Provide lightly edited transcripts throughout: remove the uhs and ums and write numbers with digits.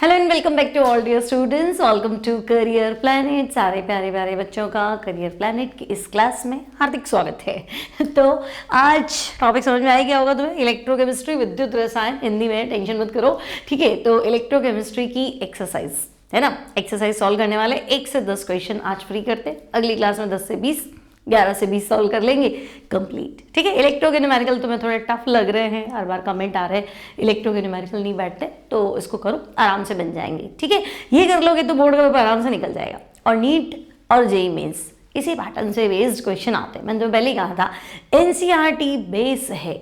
Hello and welcome back to all dear students. Welcome to career planet. सारे प्यारे प्यारे बच्चों का करियर प्लैनेट की इस क्लास में हार्दिक स्वागत है। तो आज टॉपिक समझ में आ गया होगा तुम्हें, इलेक्ट्रोकेमिस्ट्री, विद्युत रसायन। हिंदी में टेंशन मत करो, ठीक है। तो इलेक्ट्रोकेमिस्ट्री की एक्सरसाइज है ना, एक्सरसाइज सॉल्व करने वाले 1 से 10 क्वेश्चन आज फ्री करते, अगली क्लास में 10 से 20, 11 से 20 सॉल्व कर लेंगे कंप्लीट, ठीक है। इलेक्ट्रो के न्यूमेरिकल तुम्हें थोड़े टफ लग रहे हैं, हर बार कमेंट आ रहे हैं इलेक्ट्रो के न्यूमेरिकल नहीं बैठते, तो इसको करो, आराम से बन जाएंगे, ठीक है। ये कर लोगे तो बोर्ड का पेपर आराम से निकल जाएगा। और नीट और जेईई मेंस इसी पैटर्न से बेस्ड क्वेश्चन आते हैं। मैंने तो पहले ही कहा था एनसीईआरटी बेस है,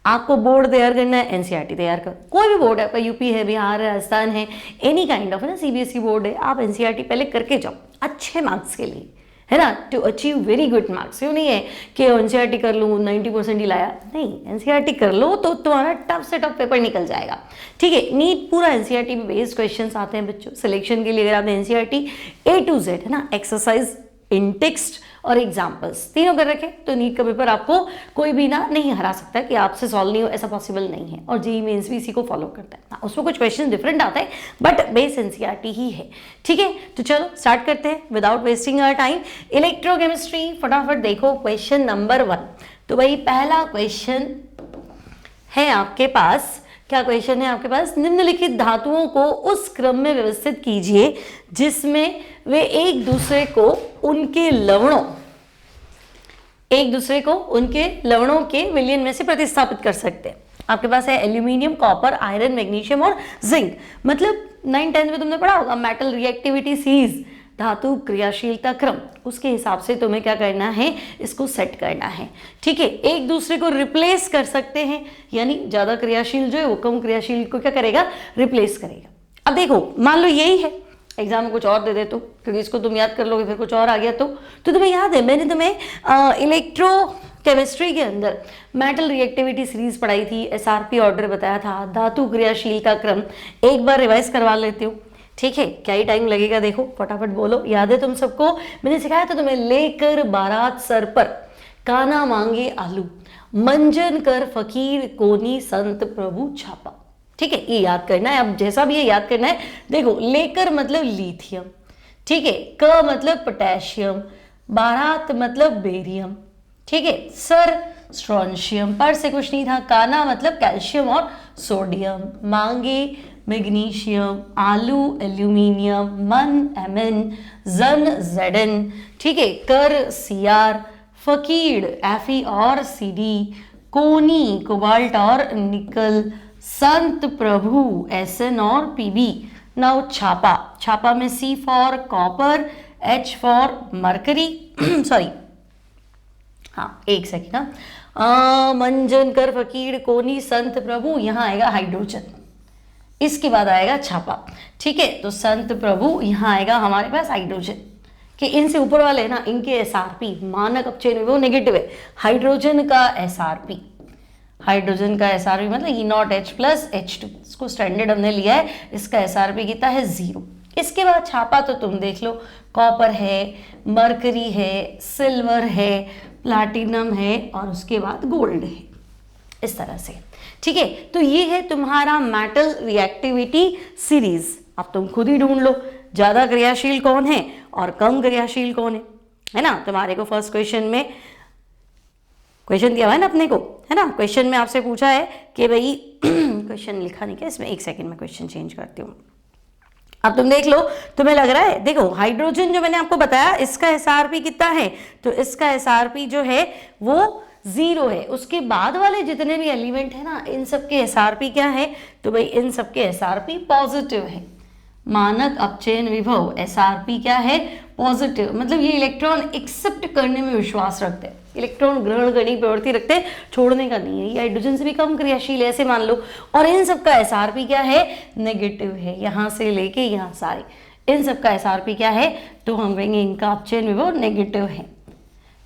आपको बोर्ड तैयार करना है, एनसीईआरटी तैयार करो। कोई भी बोर्ड है, आपका यूपी है, बिहार, राजस्थान है, एनी काइंड ऑफ है ना, सीबीएसई बोर्ड है, आप एनसीईआरटी पहले करके जाओ अच्छे मार्क्स के लिए, है ना, to achieve very good marks. यूँ नहीं है कि एनसीईआरटी कर लूँ 90% ही लाया, नहीं, एनसीईआरटी कर लो तो तुम्हारा टफ से टफ पेपर निकल जाएगा, ठीक है। नीट पूरा एनसीईआरटी में बेस्ड क्वेश्चंस आते हैं बच्चों। सिलेक्शन के लिए अगर आपने एनसीईआरटी A to Z है ना, एक्सरसाइज, इन टेक्स्ट और एग्जाम्पल्स तीनों कर रखे, तो नीट का पेपर आपको कोई भी ना नहीं हरा सकता कि आपसे सॉल्व नहीं हो, ऐसा पॉसिबल नहीं है। और जेईई मेंस भी इसी को फॉलो करता है ना, उसमें कुछ क्वेश्चन डिफरेंट आता है बट बेस एनसीईआरटी ही है, ठीक है। तो चलो स्टार्ट करते हैं without wasting our time. Electrochemistry फटाफट देखो, क्वेश्चन नंबर 1। तो भाई पहला क्वेश्चन है आपके पास, क्या क्वेश्चन है आपके पास? निम्नलिखित धातुओं को उस क्रम में व्यवस्थित कीजिए जिसमें वे एक दूसरे को उनके लवणों के विलयन में से प्रतिस्थापित कर सकते हैं। आपके पास है एल्यूमिनियम, कॉपर, आयरन, मैग्नीशियम और जिंक। मतलब 9-10 में तुमने पढ़ा होगा मेटल रिएक्टिविटी सीरीज, धातु क्रियाशीलता क्रम, उसके हिसाब से तुम्हें क्या करना है, इसको सेट करना है, ठीक है। एक दूसरे को रिप्लेस कर सकते हैं, यानी ज्यादा क्रियाशील जो है वो कम क्रियाशील को क्या करेगा, रिप्लेस करेगा। अब देखो, मान लो यही है, एग्जाम में कुछ और दे दे तो, क्योंकि इसको तुम याद कर लोगे फिर कुछ और आ गया तो तुम्हें याद है मैंने तुम्हें इलेक्ट्रो केमिस्ट्री के अंदर मेटल रिएक्टिविटी सीरीज पढ़ाई थी, एसआरपी ऑर्डर बताया था, धातु क्रियाशीलता क्रम। एक बार रिवाइज करवा लेती हूँ, ठीक है। क्या ही टाइम लगेगा, देखो फटाफट बोलो, याद है तुम सबको? मैंने सिखाया था तुम्हें, लेकर बारात सर पर, काना मांगे आलू, मंजन कर फकीर कोनी संत प्रभु छापा, ठीक है। ये याद करना है, अब जैसा भी ये याद करना है। देखो, लेकर मतलब लिथियम, ठीक है, क मतलब पोटेशियम, बारात मतलब बेरियम, ठीक है, सर स्ट्रोंशियम, पर से कुछ नहीं था, काना मतलब कैल्शियम और सोडियम, मांगे मैग्नीशियम, आलू एल्यूमिनियम, मन एमएन, जन जेडन, ठीक है, कर सीआर, फकीर एफई और सीडी, कोनी कोबाल्ट और निकल, संत प्रभु एसएन और पीबी। नाउ छापा, छापा में C for copper, H for mercury, sorry हाँ एक सेकेंड, मंजन कर फकीर कोनी संत प्रभु, यहाँ आएगा हाइड्रोजन, इसके बाद आएगा छापा, ठीक है। तो संत प्रभु, यहाँ आएगा हमारे पास हाइड्रोजन, कि इनसे ऊपर वाले है ना, इनके एसआरपी मानक अपचयन वो नेगेटिव है। हाइड्रोजन का एसआरपी, हाइड्रोजन का एसआरपी मतलब E0H + H2, इसको स्टैंडर्ड हमने लिया है, इसका एसआरपी कितना है, 0। इसके बाद छापा तो तुम देख लो, कॉपर है, मरकरी है, सिल्वर है, प्लैटिनम है और उसके बाद गोल्ड है, इस तरह से, ठीक है। तो ये है तुम्हारा मेटल रिएक्टिविटी सीरीज। अब तुम खुद ही ढूंढ लो ज्यादा क्रियाशील कौन है और कम क्रियाशील कौन है ना। तुम्हारे को फर्स्ट क्वेश्चन में क्वेश्चन दिया हुआ है ना अपने को, है ना। क्वेश्चन में आपसे पूछा है कि भाई क्वेश्चन लिखा नहीं क्या इसमें, एक सेकंड में क्वेश्चन चेंज करती हूँ। अब तुम देख लो, तुम्हें लग रहा है, देखो हाइड्रोजन जो मैंने आपको बताया इसका एसआरपी कितना है, तो इसका एसआरपी जो है वो 0 है। उसके बाद वाले जितने भी एलिमेंट है ना, इन सब के एसआरपी क्या है, तो भाई इन सब के एसआरपी पॉजिटिव है। मानक अपचयन विभव एसआरपी क्या है, पॉजिटिव, मतलब ये इलेक्ट्रॉन एक्सेप्ट करने में विश्वास रखते हैं, इलेक्ट्रॉन ग्रहण करने की प्रवृत्ति रखते हैं, छोड़ने का नहीं है। ये हाइड्रोजन से भी कम क्रियाशील है, ऐसे मान लो। और इन सब का एसआरपी क्या है, नेगेटिव है, यहाँ से लेके यहाँ सारे, इन सब का एसआरपी क्या है, तो हम कहेंगे इनका अपचयन विभव नेगेटिव है,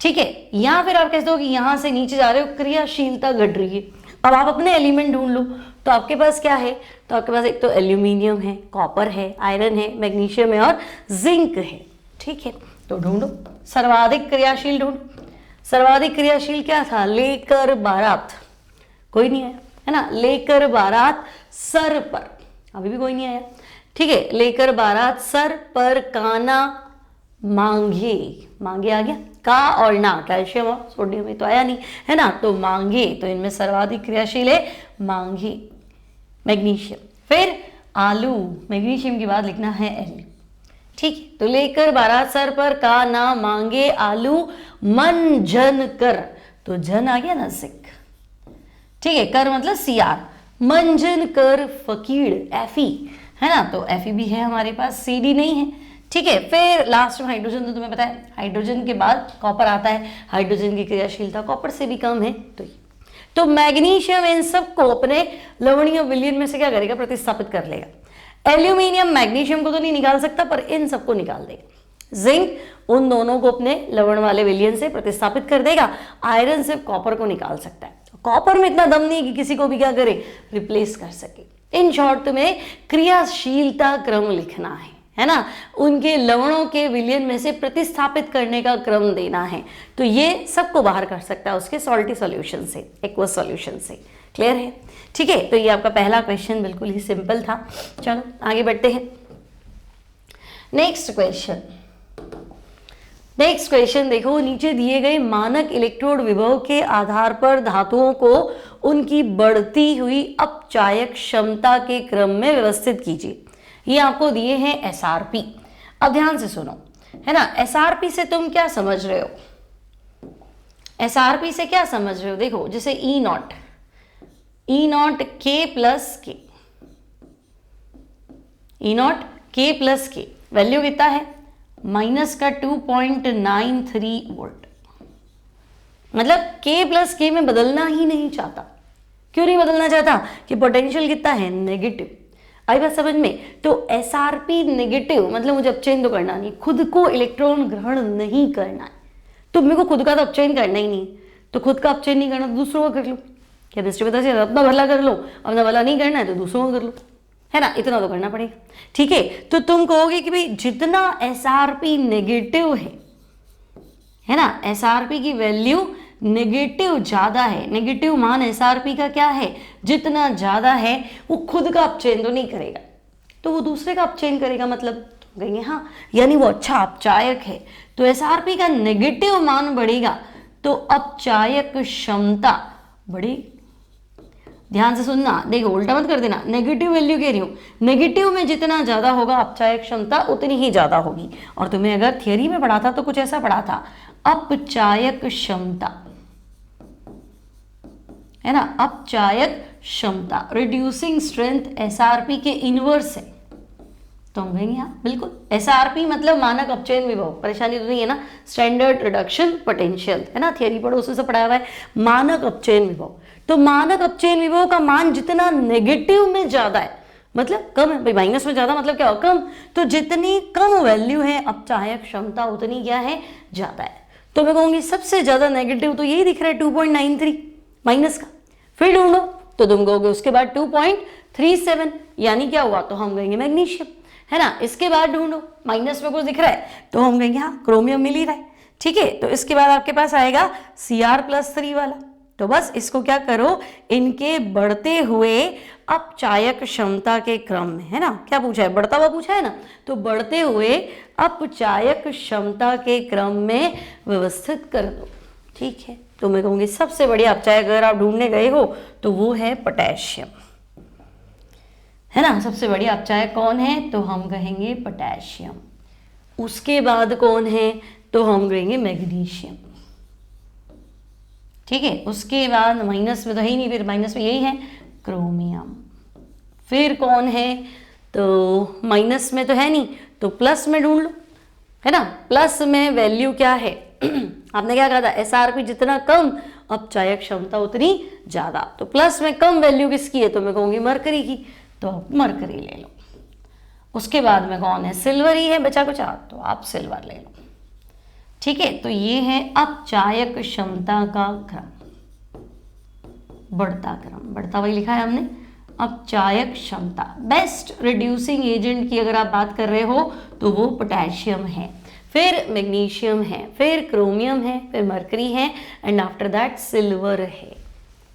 ठीक है। या फिर आप कहते हो कि यहाँ से नीचे जा रहे हो, क्रियाशीलता घट रही है। अब आप अपने एलिमेंट ढूंढ लो, तो आपके पास क्या है, तो आपके पास एक तो एल्यूमिनियम है, कॉपर है, आयरन है, मैग्नीशियम है और जिंक है, ठीक है। तो ढूंढो सर्वाधिक क्रियाशील, ढूंढो सर्वाधिक क्रियाशील क्या था, लेकर बारात, कोई नहीं आया, है ना। लेकर बारात सर पर, अभी भी कोई नहीं आया। ठीक है, लेकर बारात सर पर काना मांगे, मांगे आ गया, का और ना कैल्शियम और सोडियम में तो आया नहीं है ना, तो मांगे, तो इनमें सर्वाधिक क्रियाशील है मांगे मैग्नीशियम। फिर आलू, मैग्नीशियम के बाद लिखना है एल। ठीक है, तो लेकर बारात सर पर का ना मांगे आलू मन जन कर, तो जन आ गया ना सिक। ठीक है, कर मतलब सीआर, मंजन कर फकीर एफी है ना, तो एफी भी है हमारे पास, सीडी नहीं है। ठीक है, फिर लास्ट में हाइड्रोजन, तो तुम्हें पता है हाइड्रोजन के बाद कॉपर आता है, हाइड्रोजन की क्रियाशीलता कॉपर से भी कम है, तो मैग्नीशियम इन सबको अपने लवणीय विलयन में से क्या करेगा, प्रतिस्थापित कर लेगा। एल्यूमिनियम मैग्नीशियम को तो नहीं निकाल सकता पर इन सबको निकाल देगा। जिंक उन दोनों को अपने लवण वाले विलयन से प्रतिस्थापित कर देगा। आयरन सिर्फ कॉपर को निकाल सकता है, कॉपर में इतना दम नहीं कि किसी को भी क्या करे, रिप्लेस कर सके। इन शॉर्ट में क्रियाशीलता क्रम लिखना है ना, उनके लवणों के विलयन में से प्रतिस्थापित करने का क्रम देना है, तो ये सबको बाहर कर सकता है उसके सॉल्टी सॉल्यूशन से, एक्वस सॉल्यूशन से। क्लियर है? ठीक है, तो ये आपका पहला क्वेश्चन बिल्कुल ही सिंपल था। चलो आगे बढ़ते हैं। नेक्स्ट क्वेश्चन देखो, नीचे दिए गए मानक इलेक्ट्रोड विभव के आधार पर धातुओं को उनकी बढ़ती हुई अपचायक क्षमता के क्रम में व्यवस्थित कीजिए। ये आपको दिए हैं एसआरपी। अब ध्यान से सुनो, है ना, एसआरपी से तुम क्या समझ रहे हो, एसआरपी से क्या समझ रहे हो, देखो जैसे ई नॉट के प्लस के, ई नॉट के प्लस के वैल्यू कितना है, माइनस का 2.93 वोल्ट, मतलब के प्लस के में बदलना ही नहीं चाहता। क्यों नहीं बदलना चाहता, कि पोटेंशियल कितना है, नेगेटिव। आई बात समझ में? तो एसआरपी नेगेटिव मतलब मुझे अपचयन तो करना नहीं, खुद को इलेक्ट्रॉन ग्रहण नहीं करना है, तो मेरे को खुद का तो अपचयन करना ही नहीं, तो खुद का अपचयन नहीं करना तो दूसरों का कर लो। केमिस्ट्री पता चला, अपना भला कर लो, अपना भला नहीं करना है तो दूसरों का कर लो, है ना, इतना तो करना पड़ेगा। ठीक है, तो तुम कहोगे कि भाई जितना एसआरपी नेगेटिव है ना, एसआरपी की वैल्यू नेगेटिव ज्यादा है, नेगेटिव मान एसआरपी का क्या है, जितना ज्यादा है वो खुद का अपचयन तो नहीं करेगा, तो वो दूसरे का अपचयन करेगा, मतलब तुम कहेंगे हाँ यानी वो अच्छा अपचायक है, तो एसआरपी का नेगेटिव मान बढ़ेगा तो अपचायक क्षमता बढ़ेगी। ध्यान से सुनना, देखो उल्टा मत कर देना, नेगेटिव वैल्यू कह रही हूँ, नेगेटिव में जितना ज्यादा होगा अपचायक क्षमता उतनी ही ज्यादा होगी। और तुम्हें अगर थियरी में पढ़ा था तो कुछ ऐसा पढ़ा था, अपचायक क्षमता, है ना, अपचायक क्षमता रिड्यूसिंग स्ट्रेंथ एसआरपी के इनवर्स है, तो हम कहेंगे हाँ बिल्कुल, एसआरपी मतलब मानक अपचयन विभव, परेशानी तो नहीं है ना, स्टैंडर्ड रिडक्शन पोटेंशियल, है ना, थियरी पढ़ो उसमें से पढ़ाया हुआ है, मानक अपचयन विभव। तो मानक अपचयन विभव का मान जितना नेगेटिव में ज्यादा है, मतलब कम है भाई, माइनस में ज्यादा मतलब क्या हो, कम, तो जितनी कम वैल्यू है अपचायक क्षमता उतनी क्या है, ज्यादा है। तो मैं कहूंगी सबसे ज्यादा नेगेटिव तो यही दिख रहा है 2.93 माइनस का, फिर ढूंढो तो तुम कहोगे उसके बाद 2.37, यानी क्या हुआ, तो हम कहेंगे मैग्नीशियम, है ना। इसके बाद ढूंढो, माइनस में कुछ दिख रहा है तो हम कहेंगे हाँ क्रोमियम मिल ही रहा है। ठीक है, तो इसके बाद आपके पास आएगा Cr+3 वाला, तो बस इसको क्या करो, इनके बढ़ते हुए अपचायक क्षमता के क्रम में, है ना, क्या पूछा है, बढ़ता हुआ पूछा है ना, तो बढ़ते हुए अपचायक क्षमता के क्रम में व्यवस्थित कर दो। ठीक है, तो मैं कहूँगी सबसे बढ़िया अपचायक अगर आप ढूंढने गए हो तो वो है पोटेशियम, है ना, सबसे बढ़िया अपचायक कौन है, तो हम कहेंगे पोटेशियम। उसके बाद कौन है, तो हम कहेंगे मैग्नीशियम। ठीक है, उसके बाद माइनस में तो है ही नहीं, फिर माइनस में यही है क्रोमियम। फिर कौन है, तो माइनस में तो है नहीं, तो प्लस में ढूंढ लो, है ना, प्लस में वैल्यू क्या है आपने क्या कहा था, एसआरपी जितना कम अपचायक क्षमता उतनी ज्यादा, तो प्लस में कम वैल्यू किसकी है, तो मैं कहूंगी मरकरी की, तो आप मरकरी ले लो। उसके बाद में कौन है, सिल्वर ही है बचा कुचा, तो आप सिल्वर ले लो। ठीक है, तो ये है अपचायक क्षमता का क्रम, बढ़ता क्रम, बढ़ता वही लिखा है हमने, अपचायक क्षमता। बेस्ट रिड्यूसिंग एजेंट की अगर आप बात कर रहे हो तो वो पोटेशियम है, फिर मैग्नीशियम है, फिर क्रोमियम है, फिर मरकरी है, एंड आफ्टर दैट सिल्वर है।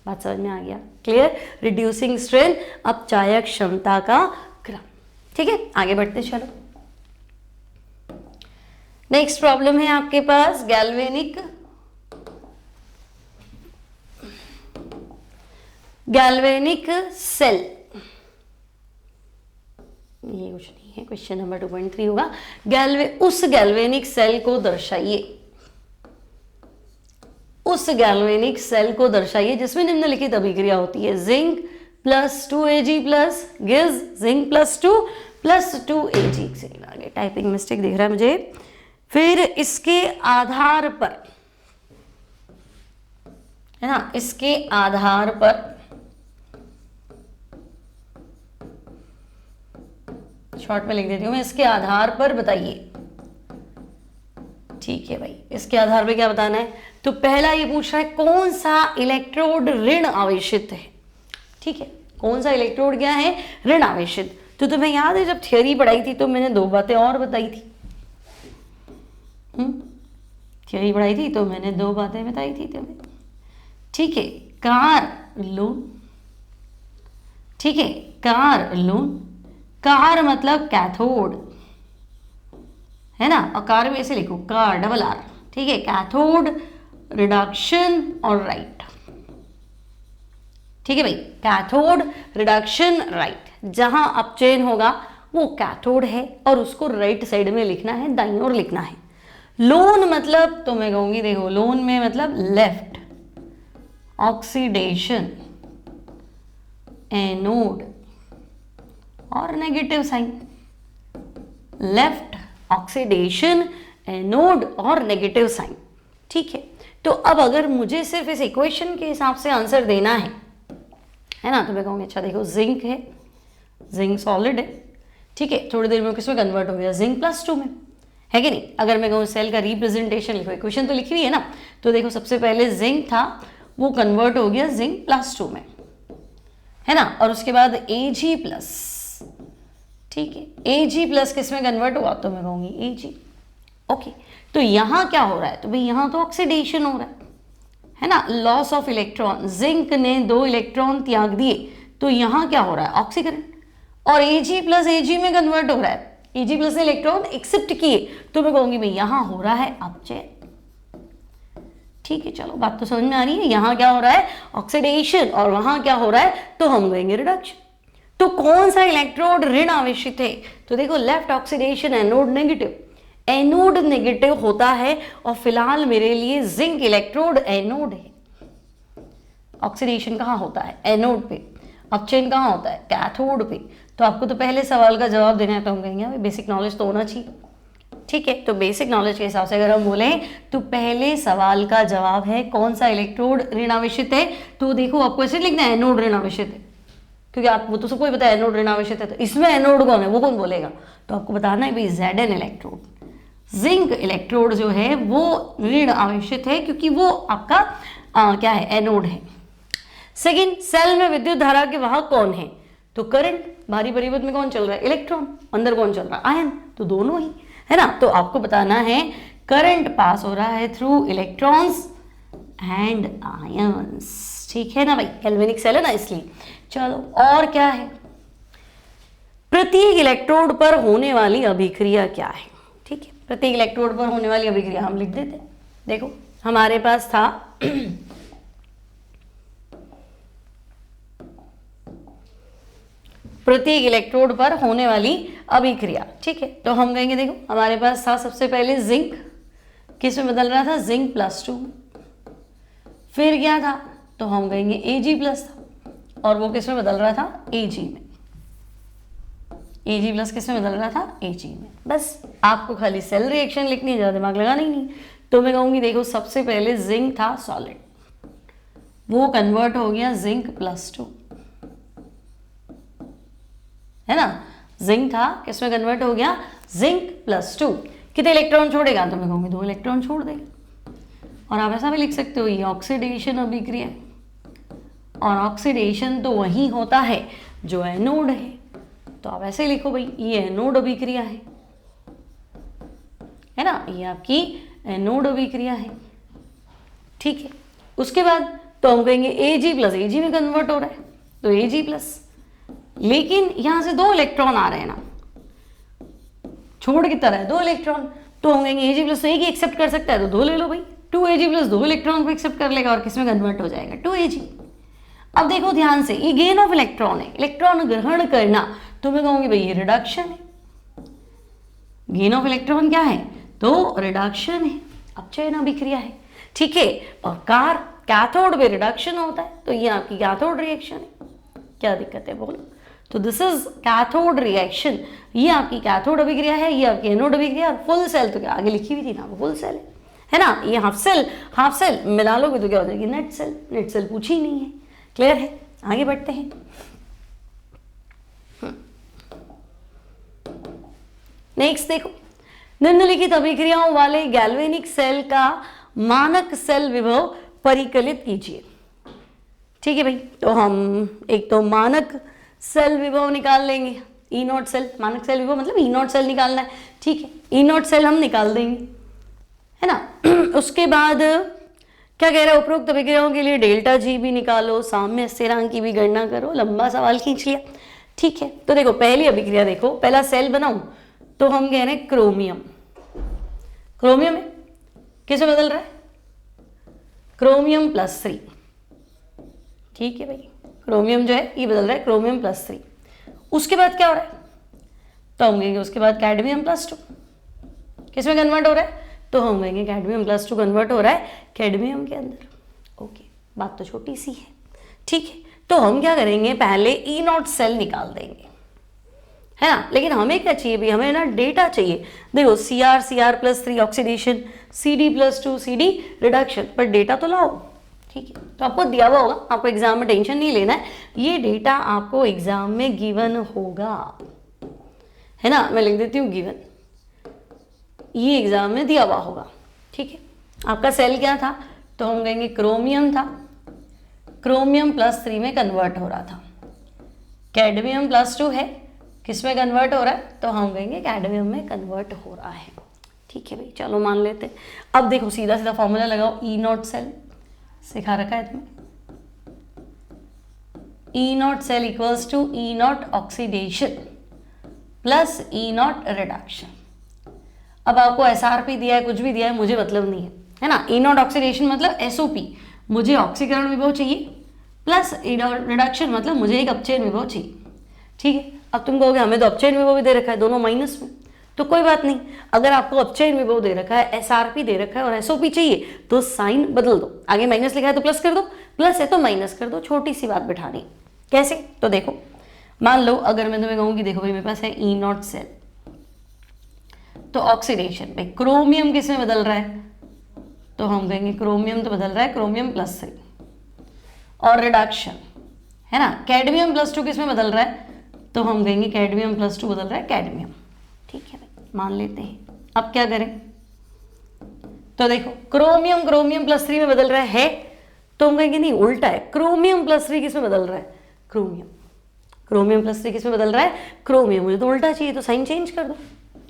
बात समझ में आ गया, क्लियर, रिड्यूसिंग स्ट्रेंथ अपचायक क्षमता का क्रम। ठीक है, आगे बढ़ते चलो। नेक्स्ट प्रॉब्लम है आपके पास गैल्वेनिक सेल। ये कुछ नहीं है, क्वेश्चन नंबर 2.3 होगा। उस गैल्वेनिक सेल को दर्शाइए, उस गैल्वेनिक सेल को दर्शाइए जिसमें निम्नलिखित अभिक्रिया होती है। Zinc plus 2 Ag plus gives zinc plus 2 Ag। आगे टाइपिंग मिस्टेक दिख रहा है मुझे। फिर इसके आधार पर, है ना, इसके आधार पर शॉर्ट में लिख देती हूं मैं, इसके आधार पर बताइए। ठीक है भाई, इसके आधार पे क्या बताना है? तो पहला ये पूछ रहा है कौन सा इलेक्ट्रोड ऋण आवेशित है। ठीक है, कौन सा इलेक्ट्रोड क्या है? ऋण आवेशित। तो तुम्हें याद है जब थ्योरी पढ़ाई थी तो मैंने दो बातें और बताई थी। थ्योरी पढ़ाई थी तो मैंने दो बातें बताई थी तुम्हें। ठीक है, कार्बोन, ठीक है, कार्बोन, कार मतलब कैथोड, है ना, और कार में ऐसे लिखो कार डबल आर। ठीक है, कैथोड रिडक्शन और राइट। ठीक है भाई, कैथोड रिडक्शन राइट, जहां अपचयन होगा वो कैथोड है और उसको राइट साइड में लिखना है, दाईं ओर लिखना है। लोन मतलब तो मैं कहूंगी, देखो लोन में मतलब लेफ्ट, ऑक्सीडेशन, एनोड और negative sign. Left, oxidation, anode और नेगेटिव साइन। ठीक है, तो अब अगर मुझे सिर्फ इस इक्वेशन के हिसाब से आंसर देना है ना, तो मैं कहूँगी अच्छा देखो जिंक है, जिंक सॉलिड है। ठीक है, थोड़ी देर में किसमें कन्वर्ट हो गया? जिंक प्लस 2 में, है कि नहीं? अगर मैं कहूँ सेल का रिप्रेजेंटेशन लिखो, इक्वेशन तो लिखी हुई है ना, तो देखो सबसे पहले जिंक था, वो कन्वर्ट हो गया जिंक प्लस 2 में, है ना, और उसके बाद Ag प्लस। ठीक है, Ag प्लस किस में कन्वर्ट हुआ? तो मैं कहूँगी Ag। ओके, तो यहाँ क्या हो रहा है? तो भाई यहाँ तो ऑक्सीडेशन हो रहा है ना, लॉस ऑफ इलेक्ट्रॉन। जिंक ने 2 इलेक्ट्रॉन त्याग दिए, तो यहाँ क्या हो रहा है? ऑक्सीकरण। और Ag प्लस Ag में कन्वर्ट हो रहा है, Ag प्लस ने इलेक्ट्रॉन एक्सेप्ट किए, तो मैं कहूँगी भाई यहाँ हो रहा है अपचयन। ठीक है, चलो बात तो समझ में आ रही है। यहाँ क्या हो रहा है? ऑक्सीडेशन, और वहाँ क्या हो रहा है? तो हम कहेंगे रिडक्शन। तो कौन सा इलेक्ट्रोड ऋण आवेशित है? तो देखो left oxidation, anode negative. Anode negative होता है और फिलहाल मेरे लिए जिंक इलेक्ट्रोड एनोड है। ऑक्सीडेशन कहाँ होता है? एनोड पे। अपचयन कहाँ होता है? कैथोड पे। तो आपको तो पहले सवाल का जवाब देना है, तो हम कहेंगे बेसिक नॉलेज तो होना चाहिए। ठीक है, तो बेसिक नॉलेज के हिसाब से अगर हम बोलें तो पहले सवाल का जवाब है कौन सा इलेक्ट्रोड ऋण आवेशित है। तो देखो आपको ऐसे लिखना है एनोड ऋण आवेशित है, क्योंकि आप वो तो सबको ही पता है एनोड ऋण आवेशित है, तो इसमें एनोड कौन है वो कौन बोलेगा? तो आपको बताना है भाई Zn इलेक्ट्रोड, जिंक इलेक्ट्रोड जो है वो ऋण आवेशित है, क्योंकि वो आपका क्या है? एनोड है। सेकेंड, सेल में विद्युत धारा के वाहक कौन है? तो करंट, भारी परिपथ में कौन चल रहा है? इलेक्ट्रॉन। अंदर कौन चल रहा है? आयन। तो दोनों ही, है ना। तो आपको बताना है करंट पास हो रहा है थ्रू इलेक्ट्रॉन्स एंड आयंस। ठीक है ना भाई, गैल्वेनिक सेल है ना, इसलिए। चलो और क्या है? प्रत्येक इलेक्ट्रोड पर होने वाली अभिक्रिया क्या है? ठीक है, प्रत्येक इलेक्ट्रोड पर होने वाली अभिक्रिया हम लिख देते हैं। देखो हमारे पास था प्रत्येक इलेक्ट्रोड पर होने वाली अभिक्रिया। ठीक है, तो हम कहेंगे देखो हमारे पास था सबसे पहले जिंक, किस में बदल रहा था? Zinc plus 2। फिर क्या था? तो हम कहेंगे Ag प्लस था, और वो किस में बदल रहा था? Ag में। Ag प्लस किस में बदल रहा था? Ag में। बस आपको खाली सेल रिएक्शन लिखनी है, ज़्यादा दिमाग लगाना ही नहीं। तो मैं कहूँगी देखो सबसे पहले जिंक था सॉलिड, वो कन्वर्ट हो गया जिंक प्लस 2, है ना। जिंक था, किस में कन्वर्ट हो गया? Zinc plus 2। कितने इलेक्ट्रॉन छोड़ेगा? तो मैं कहूँगी 2 इलेक्ट्रॉन छोड़ देगा। और आप ऐसा भी लिख सकते हो ये ऑक्सीडेशन अभिक्रिया, और ऑक्सीडेशन तो वही होता है जो एनोड है, तो आप ऐसे लिखो भाई ये एनोड अभिक्रिया है ना, ये आपकी एनोड अभिक्रिया है। ठीक है, उसके बाद तो हम कहेंगे Ag प्लस Ag में कन्वर्ट हो रहा है, तो Ag प्लस, लेकिन यहां से 2 इलेक्ट्रॉन आ रहे हैं ना, छोड़ कितना रहा है 2 इलेक्ट्रॉन, तो हम कहेंगे Ag प्लस तो एक ही एक्सेप्ट कर सकता है, तो 2 ले लो भाई, 2Ag प्लस 2 इलेक्ट्रॉन को एक्सेप्ट कर लेगा और किस में कन्वर्ट हो जाएगा 2Ag। अब देखो ध्यान से, ये गेन ऑफ इलेक्ट्रॉन है, इलेक्ट्रॉन ग्रहण करना, तो मैं कहूंगी भाई ये रिडक्शन है। गेन ऑफ इलेक्ट्रॉन क्या है, तो रिडक्शन है, अपचयन अभिक्रिया है, ठीक है। और कैथोड में रिडक्शन होता है, तो ये आपकी कैथोड रिएक्शन है। क्या दिक्कत है बोलो, तो दिस इज कैथोड रिएक्शन, ये आपकी कैथोड अभिक्रिया है, ये आपकी एनोड अभिक्रिया। फुल सेल तो क्या आगे लिखी हुई थी ना, वो फुल सेल है ना, ये हाफ सेल मिला लोगे तो क्या हो जाएगी नेट सेल पूछी ही नहीं है। क्लियर है, आगे बढ़ते हैं। नेक्स्ट देखो, निम्नलिखित अभिक्रियाओं वाले गैल्वेनिक सेल का मानक सेल विभव परिकलित कीजिए। ठीक है भाई, तो हम एक तो मानक सेल विभव निकाल लेंगे, ई नॉट सेल, मानक सेल विभव मतलब ई नॉट सेल निकालना है, ठीक है। ई नॉट सेल हम निकाल देंगे, है ना। उसके बाद क्या कह रहा है, उपरोक्त अभिक्रियाओं के लिए डेल्टा जी भी निकालो, साम्य स्थिरांक की भी गणना करो। लंबा सवाल खींच लिया, ठीक है। तो देखो पहली अभिक्रिया देखो, पहला सेल बनाऊं तो हम कह रहे हैं क्रोमियम, क्रोमियम है किसे बदल रहा है, क्रोमियम +3, ठीक है भाई, क्रोमियम जो है ये बदल रहा है क्रोमियम +3। उसके बाद क्या हो रहा है, तो हम कहेंगे उसके बाद कैडमियम +2, किसमें कन्वर्ट हो रहा है, तो हम कहेंगे कैडमियम +2 कन्वर्ट हो रहा है कैडमियम के अंदर। ओके, बात तो छोटी सी है, ठीक है। तो हम क्या करेंगे, पहले ई नॉट सेल निकाल देंगे, है ना। लेकिन हमें क्या चाहिए भाई, हमें ना डेटा चाहिए। देखो Cr+3 oxidation, Cd+2 Cd reduction, पर डेटा तो लाओ, ठीक है। तो आपको दिया हुआ होगा, आपको एग्जाम में टेंशन नहीं लेना है, ये डेटा आपको एग्जाम में गिवन होगा, है ना। मैं लिख देती हूँ गिवन, ये एग्जाम में दिया हुआ होगा, ठीक है। आपका सेल क्या था, तो हम कहेंगे क्रोमियम था, क्रोमियम +3 में कन्वर्ट हो रहा था। कैडमियम +2 है, किस में कन्वर्ट हो रहा है, तो हम कहेंगे कैडमियम में कन्वर्ट हो रहा है, ठीक है भाई। चलो मान लेते हैं। अब देखो सीधा सीधा फॉर्मूला लगाओ, ई नॉट सेल सिखा रखा है तुम्हें, E not cell equals to E not oxidation plus E not reduction. अब आपको SRP दिया है, कुछ भी दिया है, मुझे मतलब नहीं है ना। ई नॉट ऑक्सीडेशन मतलब SOP, मुझे ऑक्सीकरण विभव चाहिए, प्लस ई नॉट रिडक्शन मतलब मुझे एक अपचयन विभव चाहिए, ठीक है। अब तुम कहोगे हमें तो अपचयन विभव भी दे रखा है, दोनों माइनस में, तो कोई बात नहीं। अगर आपको अपचयन विभव दे रखा है, SRP दे रखा है और SOP चाहिए, तो साइन बदल दो, आगे माइनस लिखा है तो प्लस कर दो, प्लस है तो माइनस कर दो, छोटी सी बात बिठानी। कैसे, तो देखो मान लो अगर मैं तुम्हें कहूँगी देखो भाई मेरे पास है ई नॉट सेल, तो ऑक्सीडेशन भाई क्रोमियम किस में बदल रहा है, तो हम कहेंगे क्रोमियम तो बदल रहा है क्रोमियम +3, और रिडक्शन है ना, कैडमियम +2 किस में बदल रहा है, तो हम कहेंगे कैडमियम +2 बदल रहा है कैडमियम, ठीक है भाई, मान लेते हैं। अब क्या करें, तो देखो क्रोमियम +3 में बदल रहा है, तो हम कहेंगे नहीं उल्टा है, क्रोमियम +3 किस में बदल रहा है, क्रोमियम +3 किस में बदल रहा है, क्रोमियम, मुझे तो उल्टा चाहिए, तो साइन चेंज कर दो,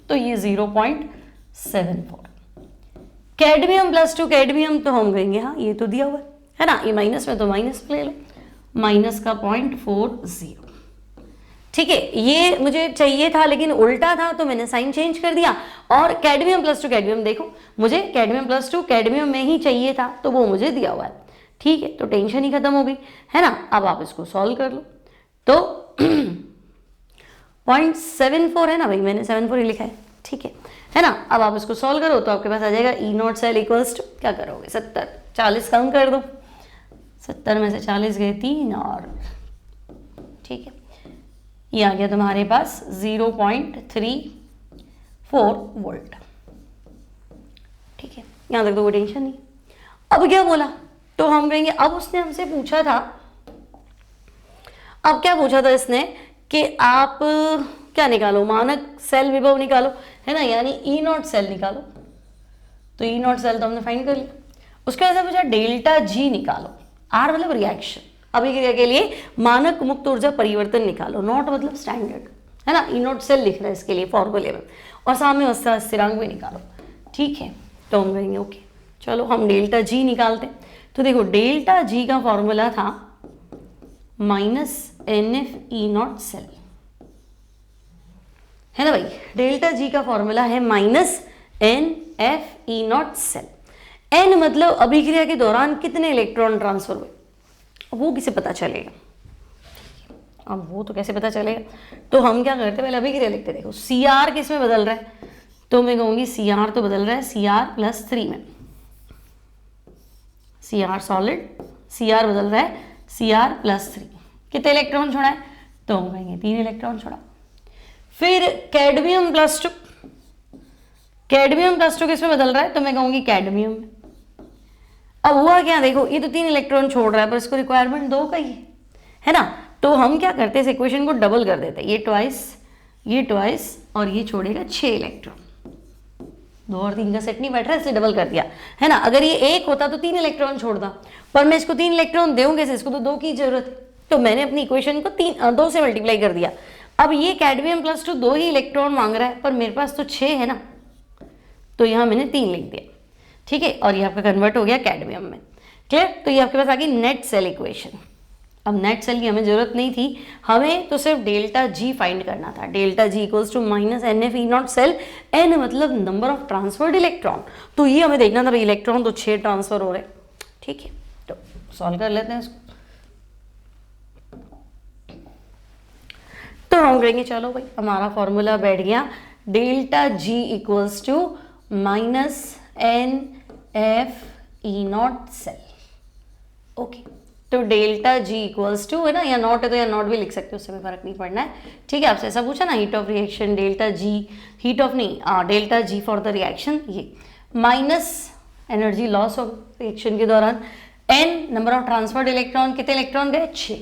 तो ये 0.74। कैडमियम +2 कैडमियम, तो हम कहेंगे हाँ ये तो दिया हुआ है ना, ये माइनस में तो माइनस ले लो, माइनस का 0.40, ठीक है। ये मुझे चाहिए था लेकिन उल्टा था, तो मैंने साइन चेंज कर दिया। और कैडमियम +2 कैडमियम, देखो मुझे कैडमियम +2 कैडमियम में ही चाहिए था, तो वो मुझे दिया हुआ है, ठीक है। तो टेंशन ही खत्म हो गई, है ना। अब आप इसको सॉल्व कर लो, तो 0.74 है ना भाई, मैंने 74 ही लिखा है, ठीक है ना। अब आप इसको सॉल्व करो तो आपके पास आ जाएगा ई नॉट सेल इक्वल्स टू, क्या करोगे 70, 40 काउंट कर दो, 70 में से 40 गए 3, और ठीक है ये आ गया तुम्हारे पास 0.34 वोल्ट, ठीक है। यहाँ तक तो कोई टेंशन नहीं। अब क्या बोला, तो हम कहेंगे अब उसने हमसे पूछा था, अब क्या पूछा था इसने कि आप क्या निकालो, मानक सेल विभव निकालो, है ना, यानी ई नॉट सेल निकालो। तो ई नॉट सेल तो हमने फाइंड कर लिया। उसके बाद पूछा डेल्टा जी निकालो, आर मतलब रिएक्शन, अभिक्रिया के लिए मानक मुक्त ऊर्जा परिवर्तन निकालो, नॉट मतलब स्टैंडर्ड, है ना, ई नॉट सेल लिख रहा है इसके लिए फॉर्मूले में, और सामने उसका स्थिरांक भी निकालो, ठीक है। तो हम कहेंगे ओके, चलो हम डेल्टा जी निकालते हैं। तो देखो डेल्टा जी का फॉर्मूला था -NF ई नॉट सेल, है ना भाई। डेल्टा जी का फॉर्मूला है -NF E0 सेल। एन मतलब अभिक्रिया के दौरान कितने इलेक्ट्रॉन ट्रांसफर हुए, वो किसे पता चलेगा। अब वो तो कैसे पता चलेगा, तो हम क्या करते हैं, पहले अभिक्रिया लिखते। देखो Cr किस में बदल रहा है, तो मैं कहूँगी Cr तो बदल रहा है Cr+3 में। Cr सॉलिड, Cr बदल रहा है Cr+3। कितने इलेक्ट्रॉन छोड़ा है, तो हम कहेंगे 3 इलेक्ट्रॉन छोड़ा। फिर कैडमियम+2, कैडमियम+2 किस में बदल रहा है, तो मैं कहूँगी कैडमियम में। अब हुआ क्या, देखो ये तो 3 इलेक्ट्रॉन छोड़ रहा है, पर इसको रिक्वायरमेंट 2 का ही है ना। तो हम क्या करते हैं, इस इक्वेशन को डबल कर देते हैं, ये ट्वाइस और ये छोड़ेगा 6 इलेक्ट्रॉन। 2 और 3 का सेट नहीं बैठ रहा, इसलिए डबल कर दिया, है ना। अगर ये 1 होता तो 3 इलेक्ट्रॉन छोड़ता, पर मैं इसको 3 इलेक्ट्रॉन दूंगे से, इसको तो 2 की जरूरत है, तो मैंने अपनी इक्वेशन को 2 से मल्टीप्लाई कर दिया। अब ये कैडमियम+2 2 ही इलेक्ट्रॉन मांग रहा है, पर मेरे पास तो 6 है ना, तो यहाँ मैंने 3 लिख दिया, ठीक है। और ये आपका कन्वर्ट हो गया कैडमियम में, क्लियर। तो ये आपके पास आ गई नेट सेल इक्वेशन। अब नेट सेल की हमें जरूरत नहीं थी, हमें तो सिर्फ डेल्टा जी फाइंड करना था। Delta G equals to -NF E0 cell, N मतलब नंबर ऑफ ट्रांसफर्ड इलेक्ट्रॉन, तो ये हमें देखना था भाई, इलेक्ट्रॉन तो 6 ट्रांसफर हो रहे, ठीक है। तो सॉल्व कर लेते हैं इसको। तो हम कहेंगे चलो भाई हमारा फॉर्मूला बैठ गया, delta G equals to -NF E0 cell, okay. तो डेल्टा जी इक्वल्स टू, है ना, या नॉट है तो या नॉट भी लिख सकते हो, उससे भी फर्क नहीं पड़ना है, ठीक है। आपसे ऐसा पूछा ना, heat of reaction delta G, heat of नहीं, delta G for the reaction, ये माइनस एनर्जी लॉस हो रिएक्शन के दौरान, n number of transferred electron, कितने इलेक्ट्रॉन गए 6,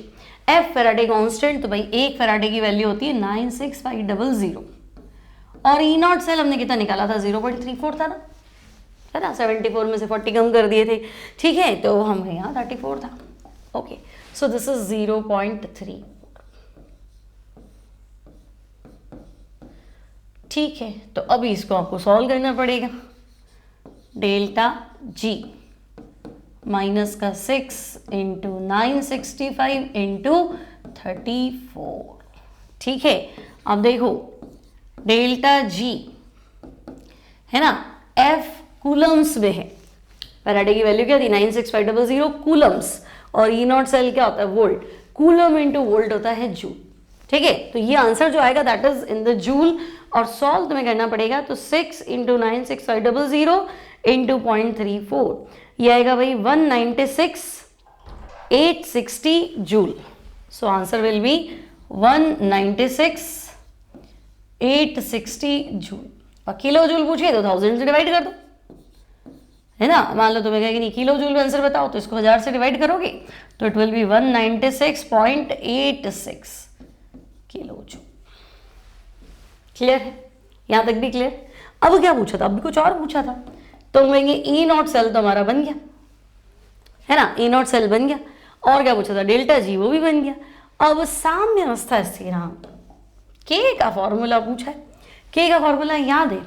एफ फेराडे कांस्टेंट, तो भाई 1 फेराडे की वैल्यू होती है 96500, और E0 सेल हमने कितना निकाला था 0.34 था ना, है ना, 74 में से 40 कम कर दिए थे, ठीक है। तो हम यहाँ 34 था, ओके। सो दिस इज 0.3, ठीक है। तो अभी इसको आपको सॉल्व करना पड़ेगा। डेल्टा जी माइनस का 6 इंटू 965 इंटू 34, ठीक है। अब देखो डेल्टा जी है ना, एफ कूलम्स में है, फैराडे की वैल्यू क्या थी 96500 कूलम्स, और E0 सेल क्या होता है वोल्ट, कूलम इंटू वोल्ट होता है जूल, ठीक है। तो ये आंसर जो आएगा that is in the joule, और सॉल्व तुम्हें करना पड़ेगा, तो 6 इंटू 96500 इंटू 0.34, ये आएगा भाई 196,860 joule. So answer will be 196,860 joule. और किलो जूल पूछिए तो 1000 से डिवाइड कर दो, है ना। मान लो तुम्हें कहेगी नहीं किलो जूल में आंसर बताओ, तो इसको 1000 से डिवाइड करोगे तो it will be 196.86 kilo joule. Clear है, यहां तक भी क्लियर। अब क्या पूछा था, अब भी कुछ और पूछा था, तो हम कहेंगे E0 सेल तो हमारा बन गया, है ना, E0 सेल बन गया। और क्या पूछा था, डेल्टा जी, वो भी बन गया। अब साम्य अवस्था स्थिरांक के का फॉर्मूला पूछा है, के का फॉर्मूला याद है,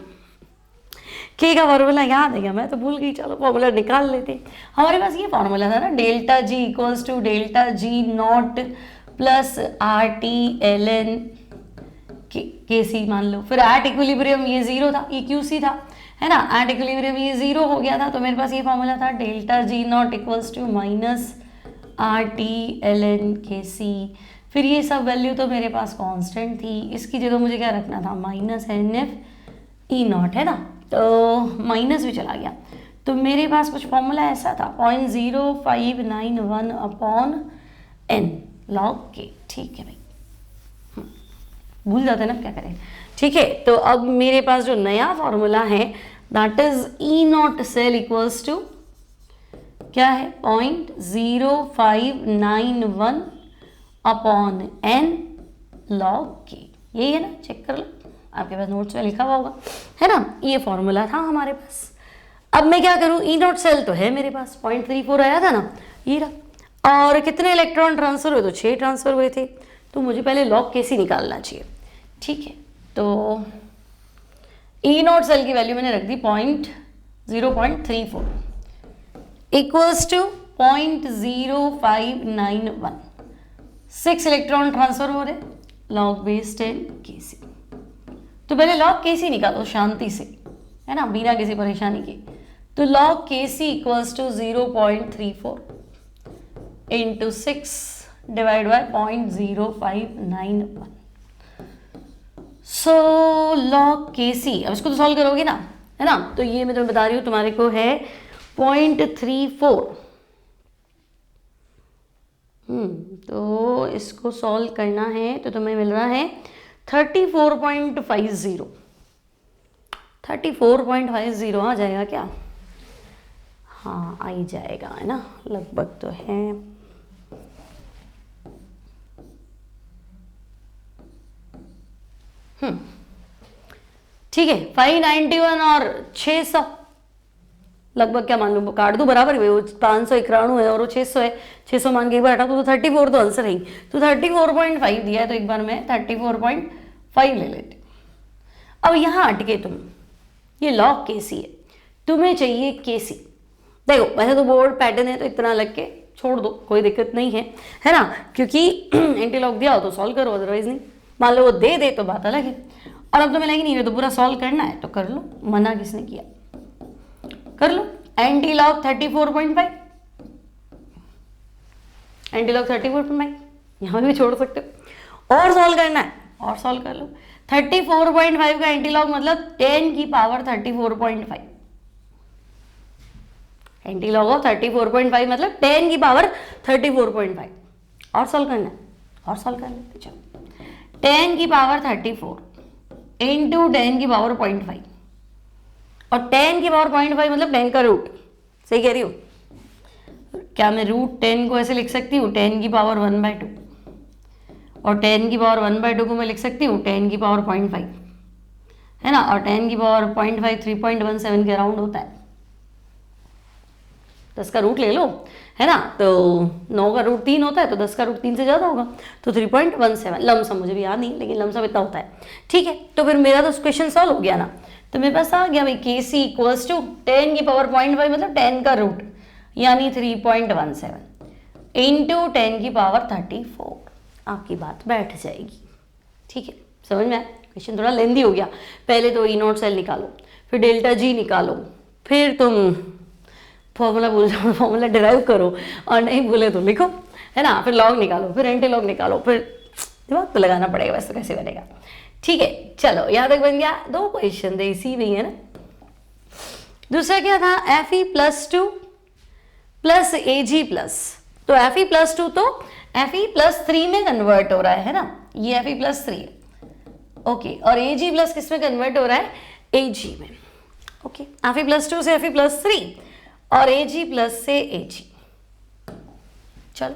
के का फॉर्मूला याद है क्या, मैं तो भूल गई, चलो फॉर्मूला निकाल लेते। हमारे पास ये फॉर्मूला था ना, delta G equals to delta G not plus RT/ln K सी मान लो, फिर एट इक्विलिब्रियम ये 0 था, ये QC था, है ना, एट इक्विलिब्रियम ये 0 हो गया था, तो मेरे पास ये फॉर्मूला था delta G not equals to minus RT/ln KC। फिर ये सब वैल्यू तो मेरे पास कांस्टेंट थी, इसकी जगह मुझे क्या रखना था -NF E0, है ना, तो माइनस भी चला गया, तो मेरे पास कुछ फॉर्मूला ऐसा था 0.0591 अपॉन n log k, ठीक है भाई, भूल जाते ना क्या करें, ठीक है। तो अब मेरे पास जो नया फॉर्मूला है that is E0 cell equals to क्या है 0.0591 अपॉन n log k, यही है ना, चेक कर लो आपके पास नोट्स में लिखा हुआ होगा, है ना, ये फॉर्मूला था हमारे पास। अब मैं क्या करूं, E0 सेल तो है मेरे पास, 0.34 आया था ना, ये रहा, और कितने इलेक्ट्रॉन ट्रांसफर हुए, तो 6 ट्रांसफर हुए थे, तो मुझे पहले log k निकालना चाहिए, ठीक है। तो E0 सेल की वैल्यू मैंने रख दी 0.34 इक्वल्स टू 0.0591, 6 इलेक्ट्रॉन ट्रांसफर हो रहे, log base 10 Kc। तो पहले log KC निकालो शांति से, है ना, बिना किसी परेशानी के। तो log KC equals to 0.34 into 6 divide by 0.0591। So log KC, अब इसको तो सॉल्व करोगे ना, है ना। तो ये मैं तुम्हें बता रही हूँ तुम्हारे को है 0.34। तो इसको सॉल्व करना है तो तुम्हें मिल रहा है 34.50। 34.50 आ जाएगा क्या? हाँ आ ही जाएगा, है ना, लगभग तो है। ठीक है, 591 और 600 लगभग, क्या मान लो, काट दो बराबर है, वो 591 है और वो 600 है, 600 मान के एक बार हटा तो 34 तो आंसर है। तो 34.5 दिया है, तो एक बार मैं 34.5 ले लेते। अब यहाँ अटके तुम, ये log KC है, तुम्हें चाहिए KC। देखो वैसे तो बोर्ड पैटर्न है तो इतना लग के छोड़ दो, कोई दिक्कत नहीं है ना, क्योंकि एंटी लॉग दिया हो तो सॉल्व करो, अदरवाइज नहीं। मान लो वो दे तो बात अलग है। और अब तो मिलेगी नहीं, तो पूरा सॉल्व करना है तो कर लो, मना किसने किया, कर लो। एंटी लॉग 34.5, एंटी लॉग 34.5 यहाँ भी छोड़ सकते हो, और सॉल्व करना है और सॉल्व कर लो। 34.5 का एंटी लॉग मतलब 10 की पावर 34.5, एंटी लॉग ऑफ 34.5 मतलब 10 की पावर 34.5। और सॉल्व करना है और सॉल्व कर लेते, चलो। 10 की पावर 34 इंटू 10 की पावर 0.5, और 10 की पावर 0.5 मतलब 10 का रूट, सही कह रही हो? क्या मैं रूट 10 को ऐसे लिख सकती हूँ 10 की पावर 1/2, और 10 की पावर 1/2 को मैं लिख सकती हूँ 10 की पावर 0.5, है ना। और 10 की पावर 0.5 3.17 के अराउंड होता है, 10 का रूट ले लो, है ना। तो 9 का रूट 3 होता है, तो 10 का रूट 3 से ज़्यादा होगा, तो 3.17 लमसम, मुझे भी याद नहीं लेकिन लमसम इतना होता है। ठीक है, तो फिर मेरा तो क्वेश्चन सॉल्व हो गया ना, तो मेरे पास आ गया भाई KC इक्वल्स टू 10 की पावर 0.5 मतलब 10 का रूट यानी 3.17 इंटू 10 की पावर 34। आपकी बात बैठ जाएगी। ठीक है, समझ में आया? क्वेश्चन थोड़ा लेंदी हो गया। पहले तो E0 सेल निकालो, फिर डेल्टा G निकालो, फिर तुम फॉर्मूला भूल जाओ, फॉर्मूला डिराइव करो, और नहीं भूले तो लिखो, है ना। फिर लॉग निकालो, फिर एंटी लॉग निकालो, फिर दिमाग तो लगाना पड़ेगा, वैसे कैसे बनेगा। ठीक है, चलो यहाँ तक बन गया। 2 क्वेश्चन थे इसी में, है ना। दूसरा क्या था, Fe+2 प्लस Ag+, तो Fe+2 तो Fe+3 में कन्वर्ट हो रहा है ना, ये Fe+3 है, ओके। और Ag+ किस में कन्वर्ट हो रहा है, Ag में, ओके। Fe+2 से Fe+3 और Ag+ से Ag। चलो,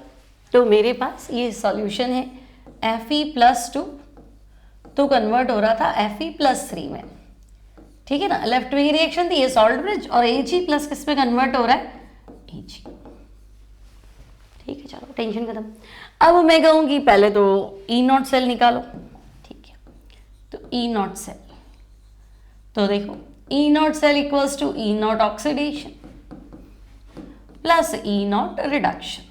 तो मेरे पास ये सॉल्यूशन है। Fe+2 तो कन्वर्ट हो रहा था Fe+3 में, ठीक है ना, लेफ्ट में ही रिएक्शन थी, ये सॉल्ट ब्रिज। और Ag+ किस में कन्वर्ट हो रहा है, Ag। ठीक है, चलो टेंशन खत्म। अब मैं कहूँगी पहले तो E0 सेल निकालो, ठीक है। तो E0 सेल, तो देखो E0 cell equals to E0 oxidation plus E0 reduction,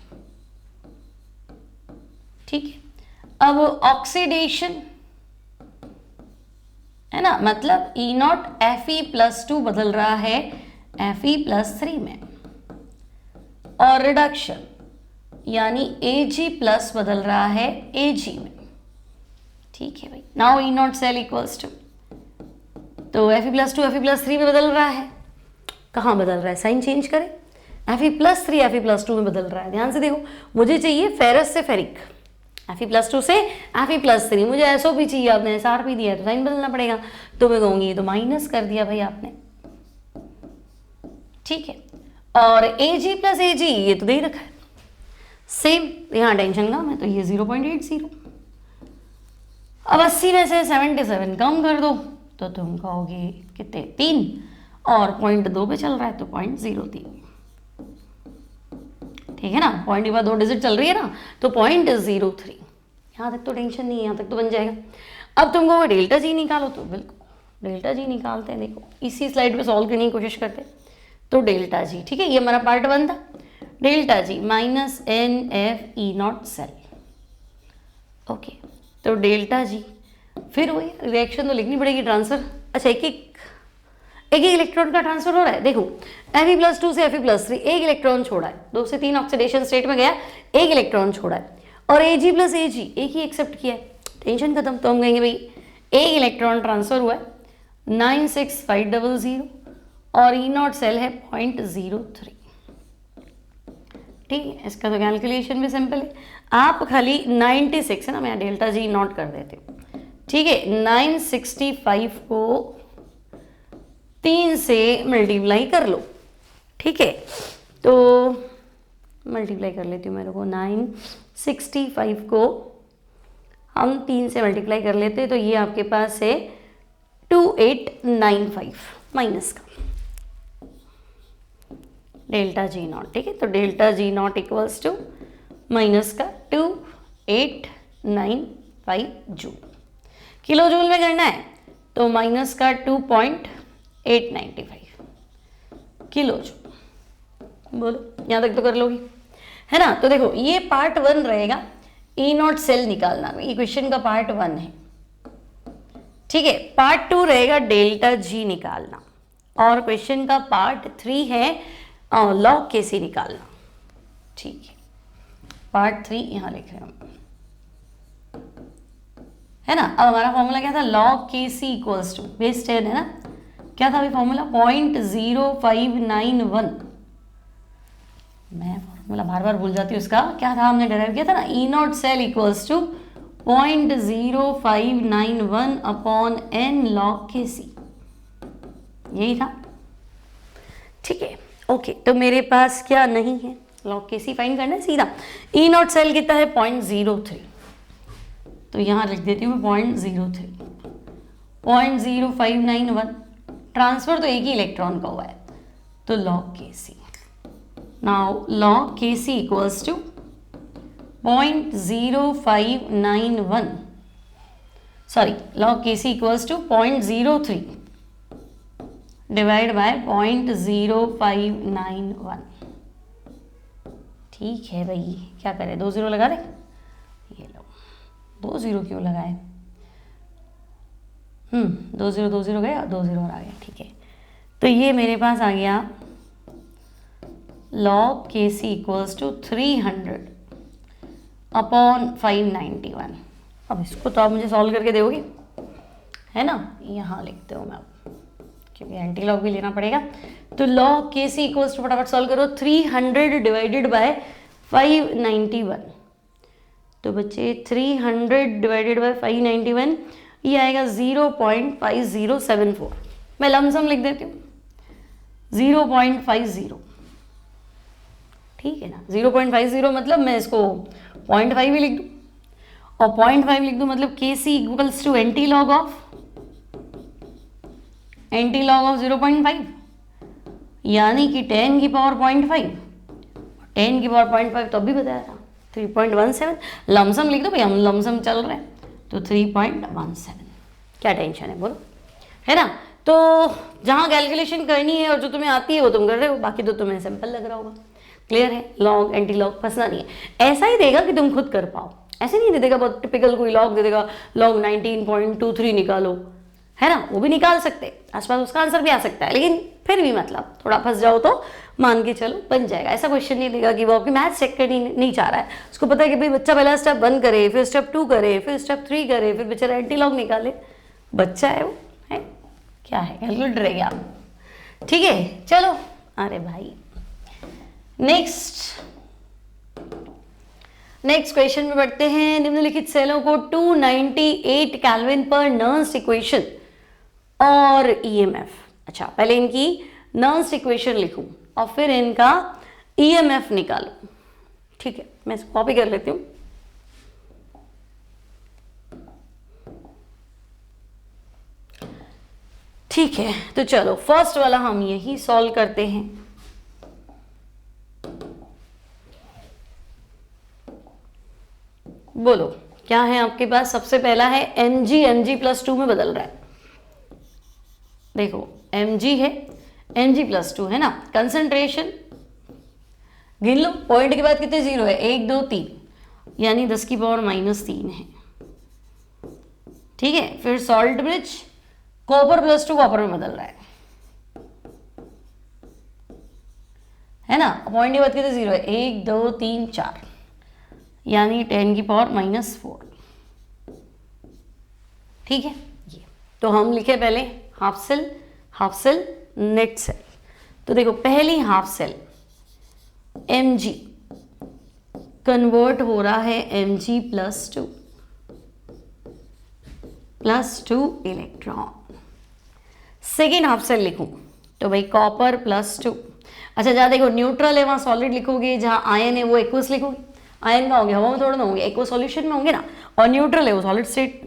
ठीक है। अब ऑक्सीडेशन है ना, मतलब E0 Fe+2 बदल रहा है Fe+3 में, और रिडक्शन यानी Ag+ बदल रहा है Ag में, ठीक है भाई। Now E0 cell equals to, तो Fe+2 Fe+3 में बदल रहा है, कहाँ बदल रहा है, साइन चेंज करें, Fe+3 Fe+2 में बदल रहा है। ध्यान से देखो, मुझे चाहिए फेरस से फेरिक, Fe+2 से Fe+3, मुझे SO भी चाहिए, आपने SR भी दिया है तो साइन बदलना पड़ेगा। तो मैं कहूँगी ये तो माइनस कर दिया भाई आपने, ठीक है। और Ag+ Ag ये तो दे ही रखा है सेम, यहाँ टेंशन कम है, तो ये 0.80। अब 80 में से 77 कम कर दो तो तुम कहोगे कितने, 3, और 0.2 पे चल रहा है तो 0.03, ठीक है ना। पॉइंट के बाद 2 डिजिट चल रही है ना, तो 0.03। यहाँ तक तो टेंशन नहीं है, यहाँ तक तो बन जाएगा। अब तुम कहोगे डेल्टा G निकालो, तो बिल्कुल डेल्टा G निकालते हैं। देखो इसी स्लाइड पे सॉल्व करने की कोशिश करते हैं। तो डेल्टा G, ठीक है, ये हमारा पार्ट 1 था। Delta G minus NF E0 cell, okay. तो डेल्टा G फिर वही रिएक्शन तो लिखनी पड़ेगी, ट्रांसफर। अच्छा एक एक इलेक्ट्रॉन का ट्रांसफर हो रहा है। देखो Fe+2 से Fe+3 एक इलेक्ट्रॉन छोड़ा है, 2 से 3 ऑक्सीडेशन स्टेट में गया, एक इलेक्ट्रॉन छोड़ा है, और Ag+Ag एक ही एक्सेप्ट किया है, टेंशन खत्म। तो हम कहेंगे भाई एक इलेक्ट्रॉन ट्रांसफर हुआ है 96500 और E0 सेल है 0.03। ठीक है, इसका तो कैलकुलेशन भी सिंपल है, आप खाली 96 है ना, मैं डेल्टा जी नोट कर देती हूँ। ठीक है, 965 को 3 से मल्टीप्लाई कर लो। ठीक है, तो मल्टीप्लाई कर लेती हूँ मेरे को, 965 को हम 3 से मल्टीप्लाई कर लेते हैं, तो ये आपके पास है 2895 माइनस का डेल्टा जी नॉट। ठीक है, तो delta G not equals to minus का 2895 जूल। किलो जूल में करना है तो माइनस का 2.895 किलो जूल। बोलो यहाँ तक तो कर लोगी, है ना। तो देखो ये पार्ट 1 रहेगा, E0 सेल निकालना, ये क्वेश्चन का पार्ट 1 है। ठीक है, पार्ट 2 रहेगा डेल्टा जी निकालना, और क्वेश्चन का पार्ट 3 है लॉग केसी निकालना। ठीक है, पार्ट 3 यहाँ लिख रहे हैं, है ना। अब हमारा फॉर्मूला क्या था, log KC equals to base 10 है ना, क्या था अभी फॉर्मूला 0.0591। मैं फॉर्मूला बार बार भूल जाती हूँ उसका, क्या था हमने डेराइव किया था ना, E0 cell equals to 0.0591 upon n log KC, यही था। ठीक है, ओके, तो मेरे पास क्या नहीं है, लॉग केसी फाइंड करना है सीधा। E0 सेल कितना है 0.03, तो यहाँ लिख देती हूँ 0.03, 0.0591, ट्रांसफर तो एक ही इलेक्ट्रॉन का हुआ है, तो log KC. Now log KC equals to 0.0591, sorry log KC equals to 0.03 divide by 0.0591। ठीक है भाई, क्या करें, 2 0 लगा दे, ये लो 2 0 क्यों लगाए, 2 0 गया, 2 0 और आ गया। ठीक है, तो ये मेरे पास आ गया लॉग के सी इक्वल्स टू 300 अपॉन 591। अब इसको तो आप मुझे सॉल्व करके दोगे, है ना, यहाँ लिखते हो मैं अब, क्योंकि एंटी लॉग भी लेना पड़ेगा। तो लॉग के सी इक्वल्स टू फटाफट सॉल्व करो, 300 डिवाइडेड बाय 591, तो बच्चे 300 डिवाइडेड बाय 591, ये आएगा 0.5074। मैं लमसम लिख देती हूँ 0.50, ठीक है ना। 0.50 मतलब मैं इसको 0.5 भी लिख दूँ, और 0.5 लिख दूँ मतलब K C equals to anti log of 0.5, यानी कि 10 की पावर 0.5, 10 की पावर 0.5 तो अभी बताया था 3.17। लमसम लिख दो भाई, हम लमसम चल रहे हैं, तो 3.17, क्या टेंशन है बोलो, है ना। तो जहाँ कैलकुलेशन करनी है और जो तुम्हें आती है वो तुम कर रहे हो, बाकी तो तुम्हें सिंपल लग रहा होगा। क्लियर है, लॉग एंटी लॉग फंसना नहीं है, ऐसा ही देगा कि तुम खुद कर पाओ, ऐसे नहीं दे देगा बहुत टिपिकल कोई लॉग दे देगा, लॉग 19.23 निकालो, है ना, वो भी निकाल सकते, आसपास उसका आंसर भी आ सकता है, लेकिन फिर भी मतलब थोड़ा फंस जाओ तो मान के चलो बन जाएगा। ऐसा क्वेश्चन नहीं देगा कि वो आपकी मैथ्स चेक करनी नहीं चाह रहा है, उसको पता है कि भाई बच्चा पहला स्टेप 1 करे, फिर स्टेप 2 करे, फिर स्टेप 3 करे, फिर बेचारा एंटी लॉग निकाले, बच्चा है वो, है क्या है, कैलकुलेटर है क्या। ठीक है, चलो, अरे भाई नेक्स्ट क्वेश्चन में बढ़ते हैं। निम्नलिखित सेलों को 298 केल्विन पर नर्न्स्ट इक्वेशन और ईएमएफ, अच्छा पहले इनकी नर्न्स्ट इक्वेशन लिखूं और फिर इनका ईएमएफ निकालो। ठीक है, मैं इसको कॉपी कर लेती हूं। ठीक है, तो चलो फर्स्ट वाला हम यही सॉल्व करते हैं। बोलो क्या है आपके पास, सबसे पहला है Mg+2 में बदल रहा है, देखो Mg है, Mg+2 है ना, कंसंट्रेशन गिन लो, पॉइंट के बाद कितने 0 है, 1 2 3, यानी 10 की पावर -3 है। ठीक है, फिर salt bridge copper plus two copper में बदल रहा है ना। पॉइंट ये बात कहते 0 है, 1 2 3 4 यानी 10 की पावर -4। ठीक है, ये तो हम लिखे पहले हाफ सेल नेट सेल। तो देखो पहली हाफ सेल Mg कन्वर्ट हो रहा है Mg +2 electron. Second half cell लिखूं तो भाई कॉपर +2। अच्छा जहाँ देखो न्यूट्रल है वहाँ सॉलिड लिखोगे, जहाँ आयन है वो एक्वस लिखोगे। आयन का होंगे हवा में थोड़ा ना होंगे, एक्वस सॉल्यूशन में होंगे ना, और न्यूट्रल है वो सॉलिड स्टेट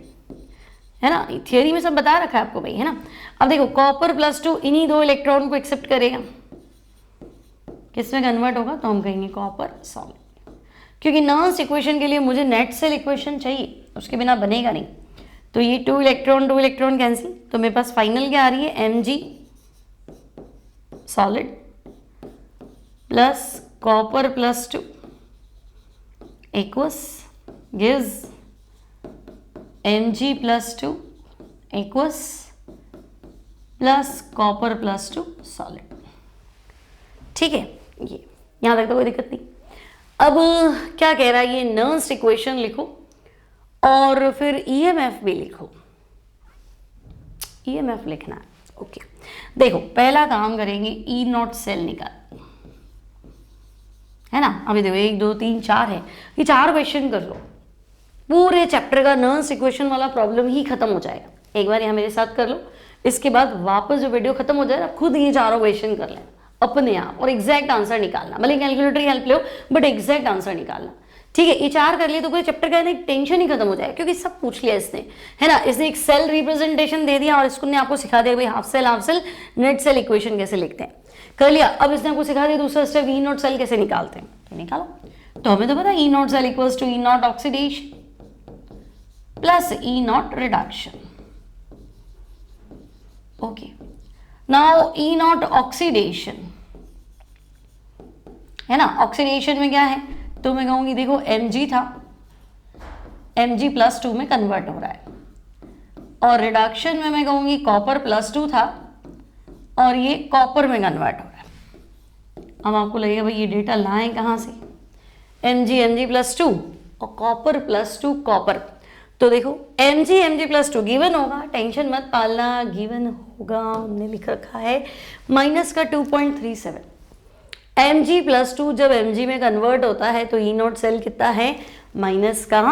है ना। थियरी में सब बता रखा है आपको भाई, है ना। अब देखो कॉपर +2 इन्हीं 2 इलेक्ट्रॉन को एक्सेप्ट करेगा, किसमें कन्वर्ट होगा, तो हम कहेंगे कॉपर सॉलिड। क्योंकि नर्स इक्वेशन के लिए मुझे नेट सेल इक्वेशन चाहिए, उसके बिना बनेगा नहीं। तो ये 2 इलेक्ट्रॉन कैंसिल, तो मेरे पास फाइनल क्या आ रही है, Mg solid plus copper +2 aqueous gives Mg +2 aqueous plus copper +2 solid. ठीक है, ये यहां तक तो कोई दिक्कत नहीं। अब क्या कह रहा है, ये नर्स इक्वेशन लिखो और फिर EMF भी लिखो। EMF लिखना है, ओके। देखो पहला काम करेंगे E0 सेल निकाल, है ना। अभी देखो 1 2 3 4 है, ये 4 क्वेश्चन कर लो, पूरे चैप्टर का नर्स इक्वेशन वाला प्रॉब्लम ही खत्म हो जाएगा। एक बार यहाँ मेरे साथ कर लो, इसके बाद वापस जो वीडियो खत्म हो जाए आप खुद ये 4 क्वेश्चन कर लेना अपने आप और एग्जैक्ट आंसर निकालना, भले कैलकुलेटर की help low but exact answer निकालना। ठीक है, ये 4 कर लिए तो पूरे चैप्टर का एक टेंशन ही खत्म हो जाएगा, क्योंकि सब पूछ लिया इसने, है ना। इसने एक सेल रिप्रेजेंटेशन दे दिया और इसको ने आपको सिखा दिया भाई half cell net cell equation कैसे लिखते हैं, कर लिया। अब इसने आपको सिखा दिया दूसरा स्टेप E0 सेल कैसे निकालते हैं, तो निकालो। तो हमें तो पता है E0 cell equals to E0 oxidation plus E0 reduction. Okay, now E0 oxidation, है ना। ऑक्सीडेशन में क्या है, तो मैं कहूंगी देखो Mg था, Mg +2 में कन्वर्ट हो रहा है, और रिडक्शन में मैं कहूंगी कॉपर +2 था और ये कॉपर में कन्वर्ट हो रहा है। अब आपको लगेगा भाई ये डेटा लाएं कहाँ से, Mg +2 और कॉपर +2 कॉपर। तो देखो Mg +2 गिवन होगा, टेंशन मत पालना, गिवन होगा, हमने लिख रखा है माइनस का 2.37। Mg +2 जब Mg में कन्वर्ट होता है तो E0 सेल कितना है, माइनस का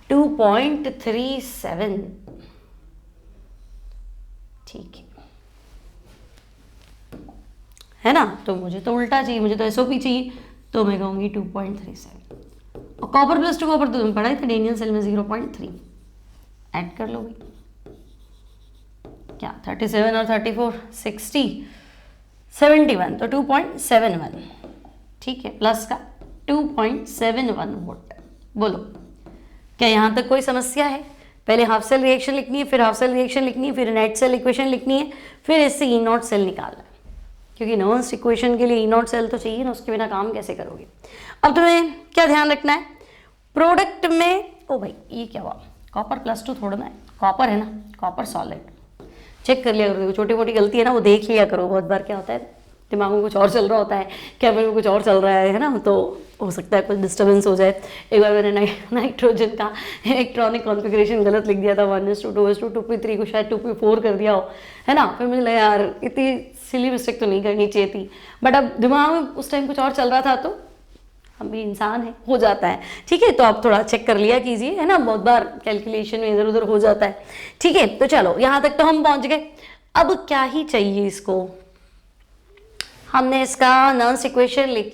2.37। ठीक है ना। तो मुझे तो उल्टा चाहिए, मुझे तो SOP चाहिए, तो मैं कहूँगी 2.37। और कॉपर +2 कॉपर तो तुम्हें पढ़ा ही था, डेनियल सेल में 0.3 ऐड कर लो भाई, क्या 37 और 34 60 71, तो 2.71। ठीक है, प्लस का 2.71 वोल्ट। बोलो क्या यहाँ तक कोई समस्या है। पहले हाफ सेल रिएक्शन लिखनी है, फिर हाफ सेल रिएक्शन लिखनी है, फिर नेट सेल इक्वेशन लिखनी है, फिर इससे E0 सेल निकालना है, क्योंकि नर्स इक्वेशन के लिए E0 सेल तो चाहिए ना, उसके बिना काम कैसे करोगे। अब तुम्हें क्या ध्यान रखना है, प्रोडक्ट में, ओ भाई ये क्या हुआ, कॉपर +2 थोड़ा ना है, कॉपर है ना, कॉपर सॉलिड। चेक कर लिया करो, छोटी मोटी गलती है ना वो देख लिया करो। बहुत बार क्या होता है दिमाग में कुछ और चल रहा होता है, कैमरे में कुछ और चल रहा है ना, तो हो सकता है कुछ डिस्टर्बेंस हो जाए। एक बार मैंने नाइट्रोजन का इलेक्ट्रॉनिक कॉन्फ़िगरेशन गलत लिख दिया था, 1:2 2:2 2p3 को शायद 2p4 कर दिया हो, है ना। फिर मुझे लगा यार इतनी सिली मिस्टेक तो नहीं करनी चाहिए थी, बट अब दिमाग में उस टाइम कुछ और चल रहा था, तो हम भी इंसान है, हो जाता है। ठीक है, तो आप थोड़ा चेक कर लिया कीजिए, है ना, बहुत बार कैलकुलेशन में इधर उधर हो जाता है। ठीक है, तो चलो यहाँ तक तो हम पहुँच गए। अब क्या ही चाहिए इसको, हमने इसका नर्स इक्वेशन लिख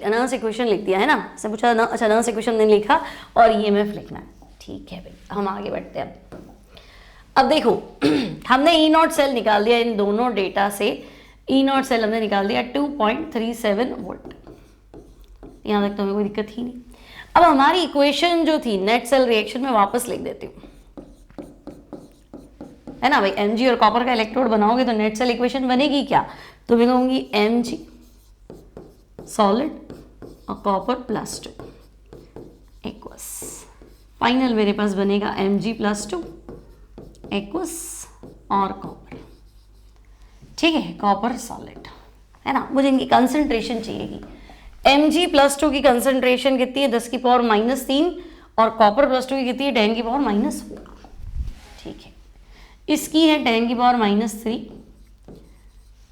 दिया है ना, इसने पूछा ना, अच्छा नर्स इक्वेशन नहीं लिखा और EMF लिखना है। ठीक है भाई, हम आगे बढ़ते हैं। अब देखो हमने E0 सेल निकाल दिया, इन दोनों डेटा से E0 सेल हमने निकाल दिया 2.37 वोल्ट। यहाँ तक तो हमें कोई दिक्कत ही नहीं। अब हमारी इक्वेशन जो थी नेट सेल रिएक्शन में वापस लिख देती हूँ, है ना भाई। Mg और कॉपर का इलेक्ट्रोड बनाओगे तो नेट सेल इक्वेशन बनेगी क्या, तो मैं कहूँगी Mg सॉलिड और कॉपर +2 इक्वल्स, फाइनल मेरे पास बनेगा Mg +2 एक्वस और कॉपर, ठीक है, कॉपर सॉलिड है ना। मुझे इनकी कंसंट्रेशन चाहिएगी। Mg+2 की कंसंट्रेशन कितनी है 10 की पावर -3 और कॉपर +2 की कितनी है 10 की पावर -4, ठीक है। इसकी है 10 की पावर -3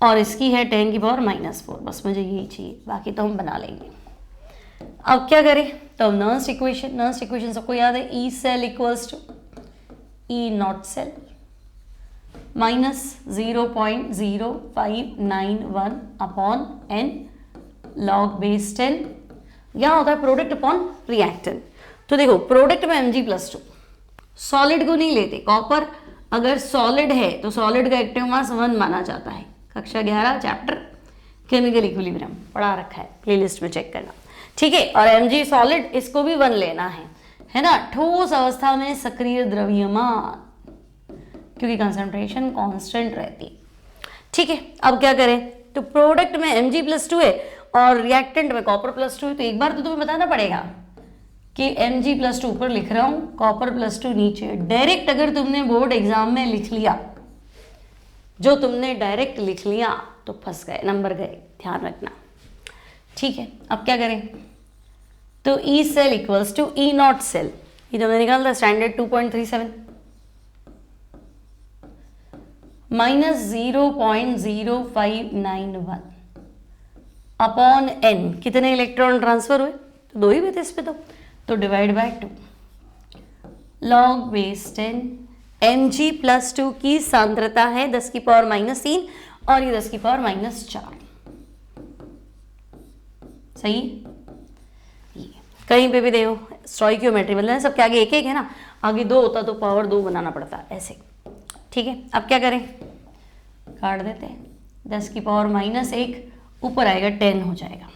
और इसकी है 10 की पावर -4, बस मुझे यही चाहिए, बाकी तो हम बना लेंगे। अब क्या करें, तो नर्स्ट इक्वेशन सबको याद है, E cell equals to E not cell -0.0591 upon n log base 10, यहाँ होता है प्रोडक्ट अपॉन रिएक्टेंट। तो देखो प्रोडक्ट में Mg+2, सॉलिड को नहीं लेते, कॉपर अगर सॉलिड है तो सॉलिड का एक्टिव मास 1 माना जाता है, कक्षा 11 चैप्टर केमिकल इक्विलिब्रियम पढ़ा रखा है, प्लेलिस्ट में चेक करना, ठीक है। और Mg सॉलिड, इसको भी 1 लेना है ना। ठोस अवस्था में सक्रिय द्रव्यमान, क्योंकि कंसंट्रेशन कांस्टेंट रहती है, ठीक है। अब क्या करें, तो प्रोडक्ट में Mg+2 है और रिएक्टेंट में कॉपर +2 है, तो एक बार तो तुम्हें बताना पड़ेगा कि Mg+2 ऊपर लिख रहा हूं, कॉपर +2 नीचे। डायरेक्ट अगर तुमने बोर्ड एग्जाम में लिख लिया, जो तुमने डायरेक्ट लिख लिया तो फंस गए, नंबर गए, ध्यान रखना, ठीक है। अब क्या करें, तो E cell equals to E not cell, ये तो मैंने निकाला था स्टैंडर्ड 2.37 -0.0591 अपॉन n, कितने इलेक्ट्रॉन ट्रांसफर हुए, तो 2 ही हुए थे इस पे, तो divide by 2 log base 10। Mg+2 की सांद्रता है 10 की पावर -3 और ये 10 की पावर -4, सही। कहीं पे भी देखो स्टोइकियोमेट्री मतलब सबके आगे एक एक है ना, आगे 2 होता तो पावर 2 बनाना पड़ता ऐसे, ठीक है। अब क्या करें, काट देते हैं, 10 की पावर -1 ऊपर आएगा 10 हो जाएगा,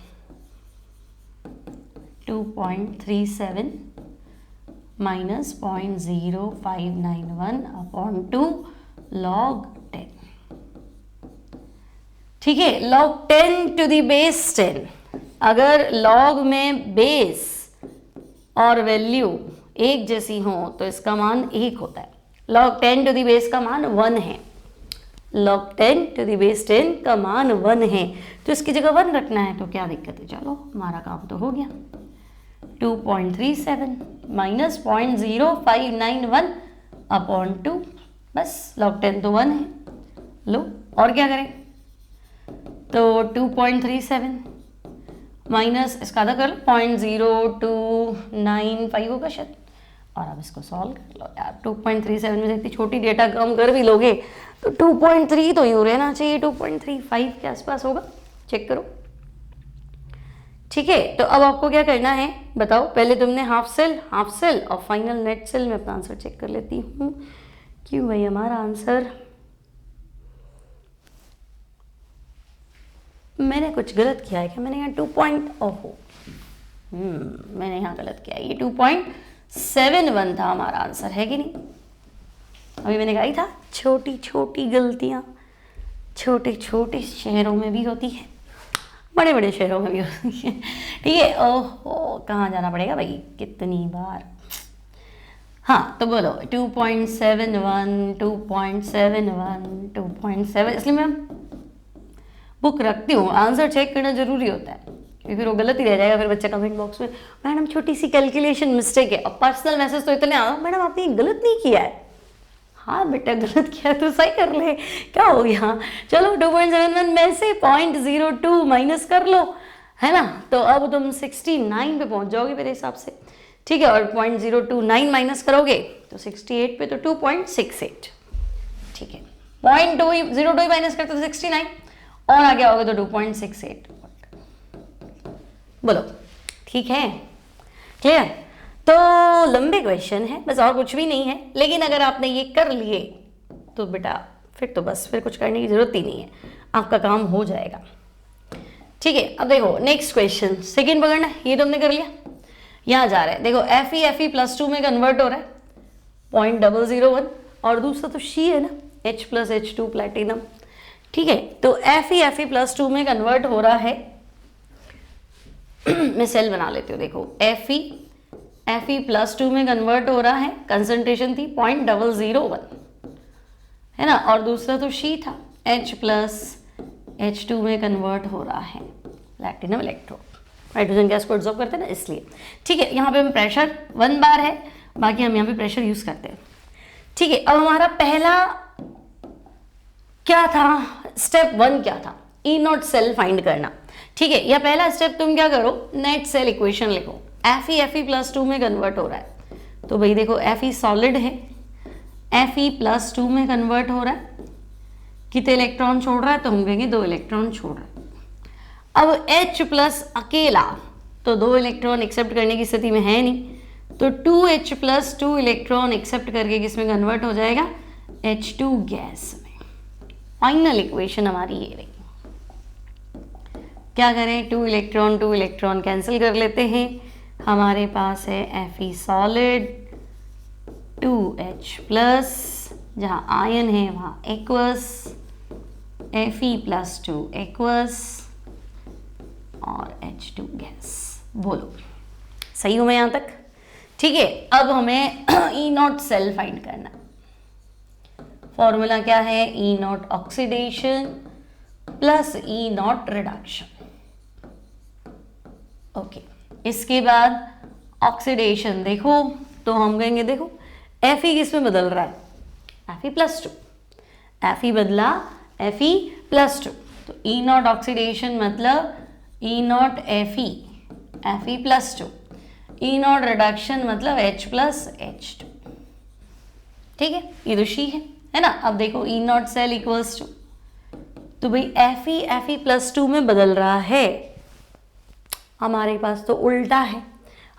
2.37 -0.0591 अपॉन 2 log 10, ठीक है। log 10 टू द बेस 10, अगर log में बेस और वैल्यू एक जैसी हो तो इसका मान 1 होता है। log 10 टू द बेस का मान 1 है, log 10 टू द बेस 10 का मान 1 है, तो इसकी जगह 1 रखना है, तो क्या दिक्कत है, चलो हमारा काम तो हो गया। 2.37 -0.0591 अपॉन 2, बस log 10 तो 1 है, लो और क्या करें, तो 2.37 माइनस इसका आधा कर लो, 0.0295 होगा शायद, और अब इसको सॉल्व कर लो यार। 2.37 में से इतनी छोटी डेटा कम कर भी लोगे तो 2.3 तो यूँ रहना चाहिए, 2.35 के आसपास होगा, चेक करो, ठीक है। तो अब आपको क्या करना है बताओ, पहले तुमने हाफ सेल और फाइनल नेट सेल में अपना आंसर चेक कर लेती हूँ। क्यों भाई, हमारा आंसर मैंने कुछ गलत किया है क्या, मैंने यहाँ 2. मैंने यहाँ गलत किया है, ये 2.71 था हमारा आंसर, है कि नहीं। अभी मैंने कहा ही था छोटी छोटी गलतियाँ छोटे छोटे शहरों में भी होती है, बड़े बड़े शहरों में भी होती है, ठीक है। ओहो, कहाँ जाना पड़ेगा भाई, कितनी बार। हाँ तो बोलो 2.7, इसलिए मैं बुक रखती हूँ, आंसर चेक करना जरूरी होता है, क्योंकि फिर वो गलत ही रह जाएगा, फिर बच्चा कमेंट बॉक्स में मैडम छोटी सी कैलकुलेशन मिस्टेक है, और पर्सनल मैसेज तो इतने आओ मैडम आपने गलत नहीं किया है। हाँ बेटा गलत किया तो सही कर ले, क्या हो गया। चलो 2.71 में से 0.02 माइनस कर लो, है ना, तो अब तुम 69 पे पहुंच जाओगे मेरे हिसाब से, ठीक है। और 0.029 माइनस करोगे तो 68 पे, तो 2.68, ठीक है। 0.02 माइनस करते तो 69 और आगे आओगे तो 2.68, बोलो ठीक है, क्लियर। तो लंबे क्वेश्चन है, बस और कुछ भी नहीं है, लेकिन अगर आपने ये कर लिए तो बेटा फिर तो बस फिर कुछ करने की जरूरत ही नहीं है, आपका काम हो जाएगा, ठीक है। अब देखो नेक्स्ट क्वेश्चन, सेकेंड पकड़ना, ये तो हमने कर लिया, यहाँ जा रहा है देखो Fe+2 में कन्वर्ट हो रहा है 0.001, और दूसरा तो शी है ना, H+H2 प्लेटिनम, ठीक है। तो Fe+2 में कन्वर्ट हो रहा है, मैं सेल बना लेती हूँ, देखो Fe+2 में कन्वर्ट हो रहा है, कंसंट्रेशन थी 0.001, है ना, और दूसरा तो शी था, H प्लस H2 में कन्वर्ट हो रहा है प्लैटिनम इलेक्ट्रोड, हाइड्रोजन गैस को एब्जॉर्ब करते हैं ना, इसलिए। ठीक है, यहाँ पे हम प्रेशर 1 बार है, बाकी हम यहाँ पे प्रेशर यूज करते हैं। ठीक है, अब हमारा पहला क्या था, स्टेप 1 क्या था, ई नॉट सेल फाइंड करना। ठीक है, यह पहला स्टेप तुम क्या करो, नेट सेल इक्वेशन लिखो। Fe+2 में कन्वर्ट हो रहा है, तो भाई देखो Fe सॉलिड है, Fe+2 में कन्वर्ट हो रहा है, कितने इलेक्ट्रॉन छोड़ रहा है, तो हम कहेंगे 2 इलेक्ट्रॉन छोड़ रहा है। अब H प्लस अकेला, तो 2 इलेक्ट्रॉन एक्सेप्ट करने की स्थिति में है नहीं, तो 2H+2 इलेक्ट्रॉन एक्सेप्ट करके किसमें कन्वर्ट हो जाएगा, H2 गैस में। फाइनल इक्वेशन हमारी ये रही। क्या करें, 2 इलेक्ट्रॉन कैंसिल कर लेते हैं, हमारे पास है Fe सॉलिड 2H प्लस, जहाँ आयन है वहाँ एक्वस, Fe+2 एक्वस और H2 गैस। बोलो सही हूँ मैं यहाँ तक? ठीक है, अब हमें ई नॉट सेल फाइंड करना। फॉर्मूला क्या है, E not oxidation plus E not reduction. Okay, इसके बाद ऑक्सीडेशन देखो, तो हम कहेंगे देखो Fe किस में बदल रहा है, Fe+2, Fe बदला Fe+2, तो ई नॉट ऑक्सीडेशन मतलब E not Fe+2, E not reduction मतलब H+H2। ठीक है, ये तो शी है ना। अब देखो E not cell equals to, तो भाई Fe+2 में बदल रहा है, हमारे पास तो उल्टा है,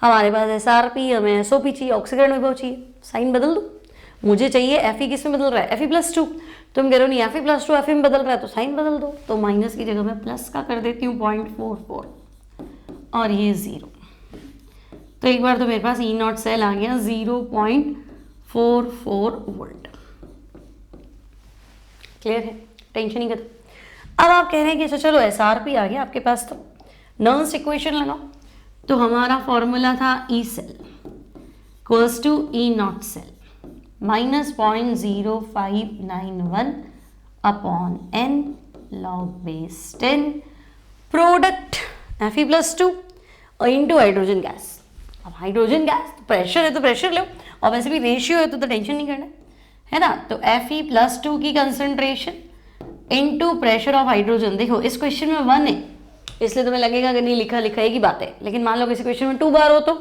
हमारे पास SRP, हमें SOP चाहिए, ऑक्सीकरण विभव चाहिए, साइन बदल दो। मुझे चाहिए Fe किस में बदल रहा है, Fe+2, तुम कह रहे हो नहीं Fe+2 Fe में बदल रहा है, तो साइन बदल दो, तो माइनस की जगह मैं प्लस का कर देती हूँ 0.44 और ये 0, तो एक बार तो मेरे पास ई नॉट सेल आ गया 0.44 वोल्ट। क्लियर है, टेंशन ही खत्म। अब आप कह रहे हैं कि अच्छा चलो SRP आ गया आपके पास, तो नर्न्स इक्वेशन लगाओ। तो हमारा फॉर्मूला था E cell equals to E not cell minus 0.0591 upon n log base 10 product Fe+2 और इंटू हाइड्रोजन गैस। अब हाइड्रोजन गैस तो प्रेशर है, तो प्रेशर लो, और वैसे भी रेशियो है तो टेंशन नहीं करना है ना। तो Fe+2 की concentration into pressure of hydrogen. देखो इस क्वेश्चन में 1 है, इसलिए तुम्हें लगेगा कि नहीं लिखा लिखा एक ही बात है, लेकिन मान लो किसी क्वेश्चन में 2 बार हो तो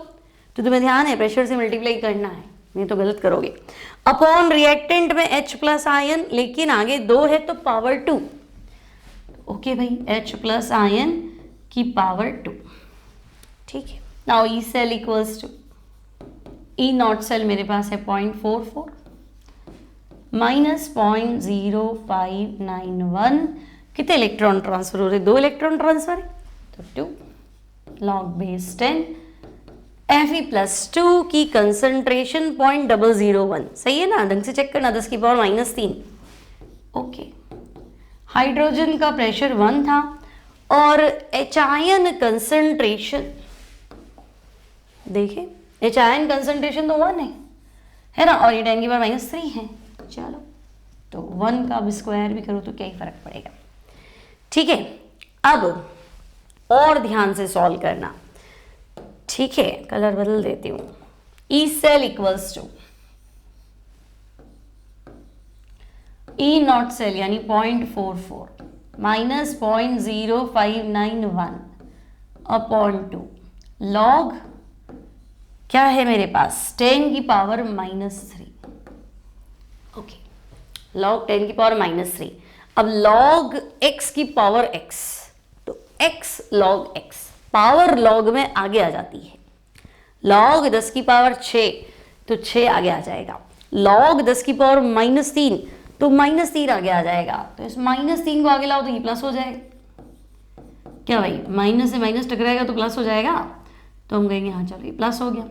तुम्हें ध्यान है प्रेशर से मल्टीप्लाई करना है, नहीं तो गलत करोगे। अपॉन रिएक्टेंट में H प्लस आयन, लेकिन आगे 2 है तो पावर 2। ओके भाई, H प्लस आयन की पावर 2। ठीक है, now E cell equals to E not cell मेरे पास है 0.44 माइनस 0.0591। कितने इलेक्ट्रॉन ट्रांसफर हो रहे, 2 इलेक्ट्रॉन ट्रांसफर है, तो 2 log base 10। Fe+2 की कंसंट्रेशन 0.001, सही है ना, ढंग से चेक करना, 10 की पावर -3। ओके, हाइड्रोजन का प्रेशर 1 था और H आयन कंसंट्रेशन, देखिए H आयन कंसंट्रेशन तो 1 है ना, और ये 10 की पावर -3 है। चलो तो 1 का अब स्क्वायर भी करो तो क्या ही फर्क पड़ेगा। ठीक है, अब और ध्यान से सॉल्व करना। ठीक है, कलर बदल देती हूँ। E cell equals to E not cell यानी 0.44 माइनस 0.0591 अपॉन 2 लॉग क्या है मेरे पास 10 की पावर -3। ओके, लॉग 10 की पावर -3। अब लॉग x की पावर x, तो x log x power log में आगे आ जाती है। लॉग 10 की पावर 6 तो 6 आगे आ जाएगा। लॉग 10 की पावर -3 तो -3 आगे आ जाएगा। तो इस -3 को आगे लाओ तो ये प्लस हो जाएगा। क्या भाई, माइनस से माइनस टकराएगा तो प्लस हो जाएगा, तो हम कहेंगे हाँ चलो ये प्लस हो गया।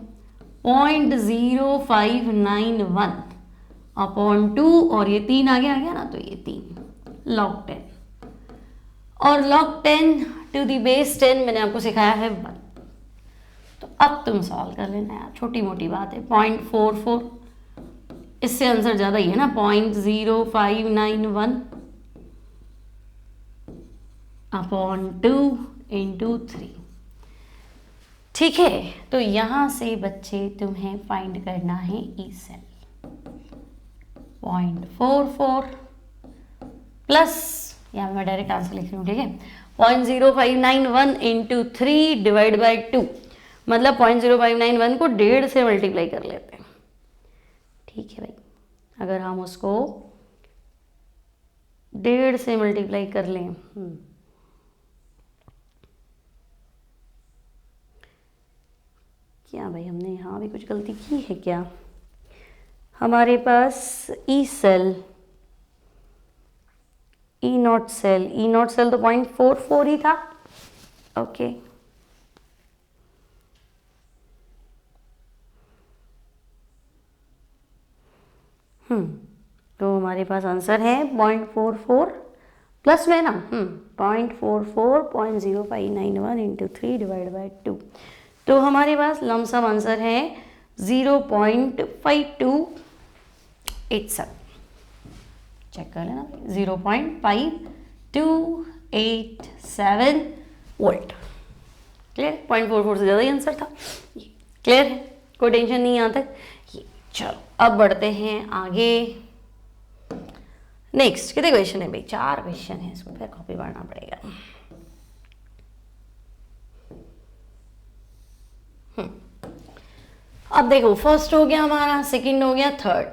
0.0591 अपॉन 2 और ये 3 आगे आ गया ना, तो ये 3 log 10 और log 10 टू दी बेस 10 मैंने आपको सिखाया है 1। तो अब तुम सॉल्व कर लेना यार, छोटी मोटी बात है। 0.44 इससे आंसर ज़्यादा ही है ना, 0.0591 अपॉन 2 इंटू 3। ठीक है, तो यहाँ से बच्चे तुम्हें फाइंड करना है ई सेल 0.44 प्लस, यहाँ मैं डायरेक्ट आंसर लिख रही हूँ, ठीक है, 0.0591 इंटू 3 डिवाइड बाई 2, मतलब 0.0591 को 1.5 से मल्टीप्लाई कर लेते हैं। ठीक है भाई, अगर हम उसको 1.5 से मल्टीप्लाई कर लें, क्या भाई हमने यहाँ भी कुछ गलती की है क्या? हमारे पास E cell, E not cell तो 0.44 ही था। ओके, तो हमारे पास आंसर है 0.44 प्लस में ना 0.44 0.0591 इंटू 3 डिवाइड बाई 2, तो हमारे पास लमसम आंसर है 0.5287। चेक कर लेना, 0.5287 वोल्ट। क्लियर, 0.44 से ज़्यादा ही आंसर था। क्लियर है, कोई टेंशन नहीं यहाँ तक। चलो अब बढ़ते हैं आगे। नेक्स्ट कितने क्वेश्चन है भाई? 4 क्वेश्चन है, इसको फिर कॉपी पढ़ना पड़ेगा। अब देखो, फर्स्ट हो गया हमारा, सेकंड हो गया, थर्ड।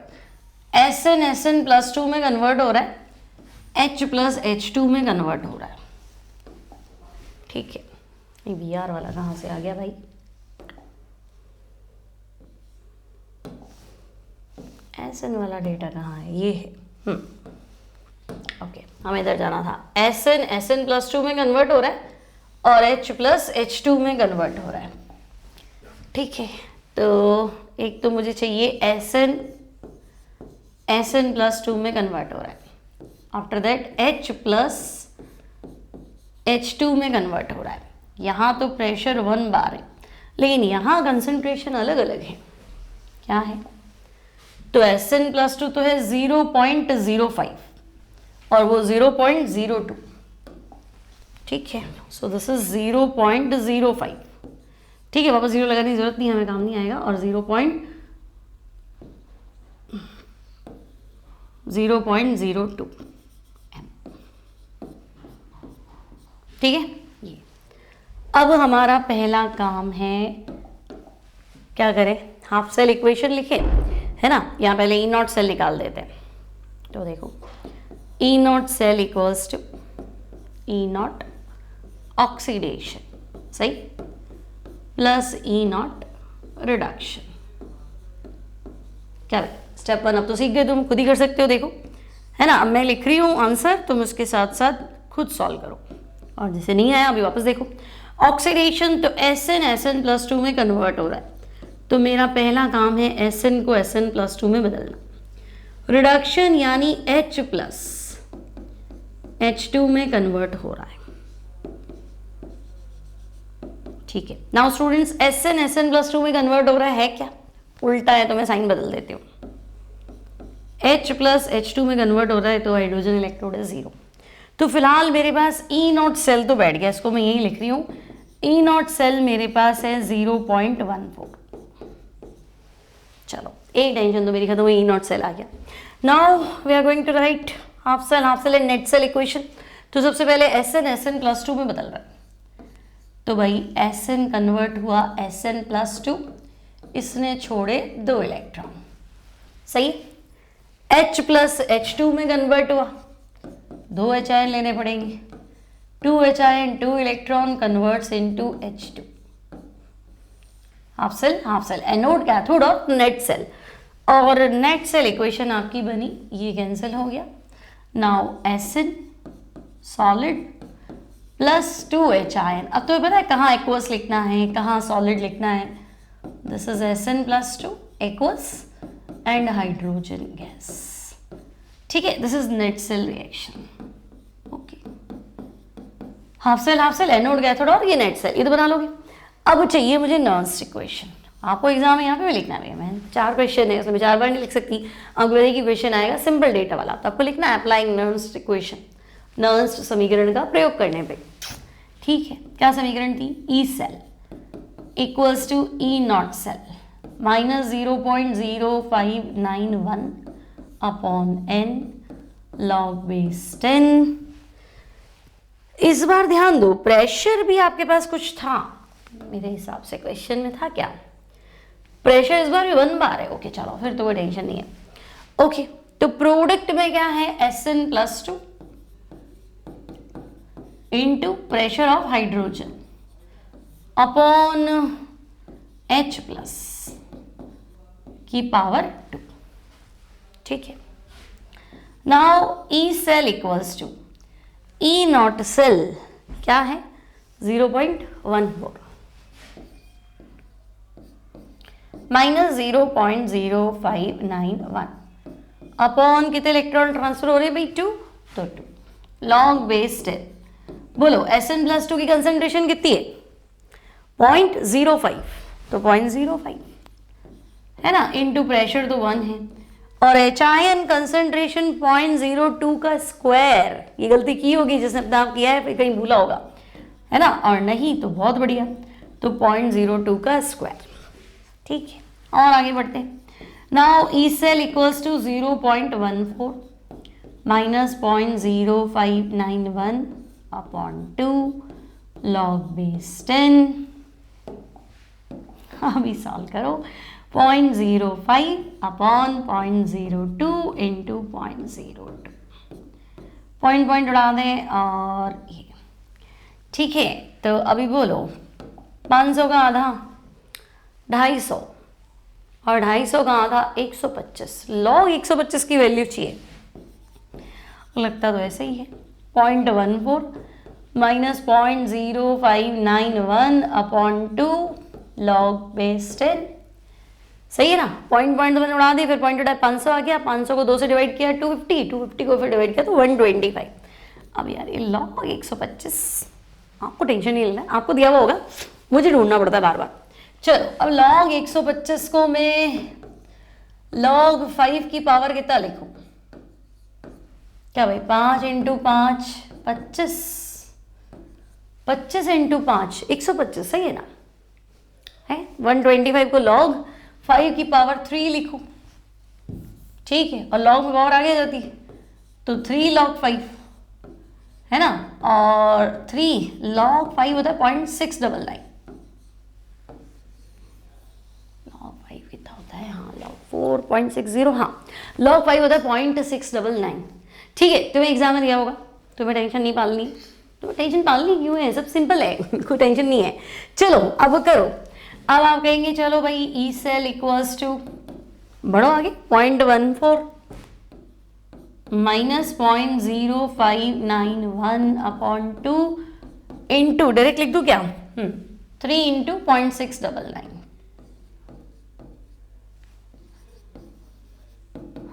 SN प्लस 2 में कन्वर्ट हो रहा है, H प्लस H2 में कन्वर्ट हो रहा है। ठीक है, ये VR वाला कहाँ से आ गया भाई? SN वाला डेटा कहाँ है? ये है। ओके, हमें इधर जाना था। SN प्लस 2 में कन्वर्ट हो रहा है और H प्लस H2 में कन्वर्ट हो रहा है। ठीक है, तो एक तो मुझे चाहिए SN प्लस 2 में कन्वर्ट हो रहा है, after that H plus H2 में कन्वर्ट हो रहा है। यहाँ तो प्रेशर 1 बार है, लेकिन यहाँ कंसंट्रेशन अलग अलग है। क्या है? तो SN प्लस 2 तो है 0.05 और वो 0.02। ठीक है, सो दिस इज 0.05। ठीक है, वापस 0 लगाने की जरूरत नहीं, हमें काम नहीं आएगा। और 0.02। ठीक है, ये अब हमारा पहला काम है, क्या करें? हाफ सेल इक्वेशन लिखें, है ना। यहाँ पहले ई नॉट सेल निकाल देते हैं। तो देखो, E not cell equals to E not oxidation, सही, प्लस ई नॉट रिडक्शन। क्या स्टेप 1 अब तो सीख गए, तुम खुद ही कर सकते हो, देखो, है ना। अब मैं लिख रही हूँ आंसर, तुम उसके साथ साथ खुद सॉल्व करो, और जिसे नहीं आया अभी वापस देखो। ऑक्सीडेशन, तो SN प्लस 2 में कन्वर्ट हो रहा है, तो मेरा पहला काम है SN को SN प्लस 2 में बदलना। रिडक्शन यानी H प्लस H2 में कन्वर्ट हो रहा है। ठीक है, नाउ स्टूडेंट्स, SN प्लस 2 में कन्वर्ट हो रहा है क्या? उल्टा है, तो मैं साइन बदल देती हूँ। H प्लस H2 में कन्वर्ट हो रहा है, तो हाइड्रोजन इलेक्ट्रोड है 0। तो फिलहाल मेरे पास ई नॉट सेल तो बैठ गया, इसको मैं यही लिख रही हूँ। ई नॉट सेल मेरे पास है 0.14। चलो, एक टेंशन तो मेरी खत्म हुई, ई नॉट सेल आ गया। Now we are going to write half cell and net cell equation. तो सबसे पहले SN प्लस 2 में बदल रहा है, तो भाई SN कन्वर्ट हुआ SN प्लस 2, इसने छोड़े 2 इलेक्ट्रॉन, सही। H प्लस H2 में कन्वर्ट हुआ, 2 H आयन लेने पड़ेंगे, 2 H ion 2 electron converts into H2। Half cell, anode, cathode और नेट सेल। और नेट सेल इक्वेशन आपकी बनी, ये कैंसिल हो गया। Now SN solid plus 2 H ion. अब तो पता है कहाँ एक्वस लिखना है, कहाँ सॉलिड लिखना है। This is SN plus 2 aqueous and hydrogen gas. ठीक है, this is net cell reaction. Okay, half cell, anode, cathode और ये नेट सेल, ये तो बना लोगे। अब चाहिए मुझे नर्स्ट इक्वेशन। आपको एग्जाम में यहाँ पे भी लिखना है, मैं 4 क्वेश्चन है उसमें 4 बार नहीं लिख सकती। अगले की क्वेश्चन आएगा सिंपल डेटा वाला, तो आपको लिखना है अप्लाइंग नर्न्स्ट इक्वेशन, नर्न्स्ट समीकरण का प्रयोग करने पे। ठीक है, क्या समीकरण थी? E cell equals to E not cell minus 0.0591 upon N log base 10। इस बार ध्यान दो, प्रेशर भी आपके पास कुछ था मेरे हिसाब से, क्वेश्चन में था क्या? प्रेशर इस बार भी 1 बार है। ओके चलो, फिर तो कोई टेंशन नहीं है। ओके, तो प्रोडक्ट में क्या है? Sn+2 into pressure of hydrogen upon H plus की पावर 2। ठीक है, now E cell equals to E not cell क्या है? 0.14 माइनस 0.0591 अपॉन कितने इलेक्ट्रॉन ट्रांसफर हो रहे हैं भाई? 2, तो 2 लॉग बेस 10। बोलो Sn+2 की कंसंट्रेशन कितनी है? 0.05, तो 0.05 है ना, इनटू प्रेशर तो 1 है, और HIN कंसंट्रेशन 0.02 का स्क्वायर। ये गलती की होगी जिसने अपना आप किया है, फिर कहीं भूला होगा, है ना, और नहीं तो बहुत बढ़िया, तो 0.02 का स्क्वायर। ठीक है, और आगे बढ़ते हैं। Now E cell equals to 0.14 minus 0.0591 upon 2 log base 10। अभी सॉल्व करो, 0.05 अपॉन 0.02 इंटू 0.02, पॉइंट उड़ा दें और ये। ठीक है, तो अभी बोलो 500 का आधा 250 और 250 का आधा 125, लॉग 125 की वैल्यू चाहिए। लगता तो ऐसे ही है, 0.14 माइनस 0.0591 अपॉन 2 लॉग बेस 10। सही है ना, पॉइंट तो उड़ा दी, फिर पॉइंट उठाया 500 आ गया, 500 को 2 से डिवाइड किया 250 को फिर डिवाइड किया तो 125। अब यार ये लॉग 125 आपको टेंशन नहीं लेना, आपको दिया हुआ होगा, मुझे ढूंढना पड़ता है बार बार। चलो अब log 125 को मैं log 5 की पावर कितना लिखूं? क्या भाई, 5 इंटू 5 25, 25 इंटू 5 125, सही है ना? है 125 को log 5 की पावर 3 लिखूं, ठीक है, और log में पावर आगे जाती है तो 3 log 5 है ना, और 3 log 5 होता है 0.699। log 5 कितना होता है? हाँ log 4.60, हाँ log 5 होता है 0.699। ठीक है, तुम्हें एग्जाम में दिया होगा, तुम्हें टेंशन नहीं पालनी, तुम्हें टेंशन पालनी क्यों है? सब सिंपल है, कोई टेंशन नहीं है। चलो अब करो, अब आप कहेंगे चलो भाई ई सेल इक्वल्स टू, बढ़ो आगे, 0.14 माइनस 0.0591 अपॉन 2 इंटू, डायरेक्ट लिख दूं क्या? 3 इंटू 0.699।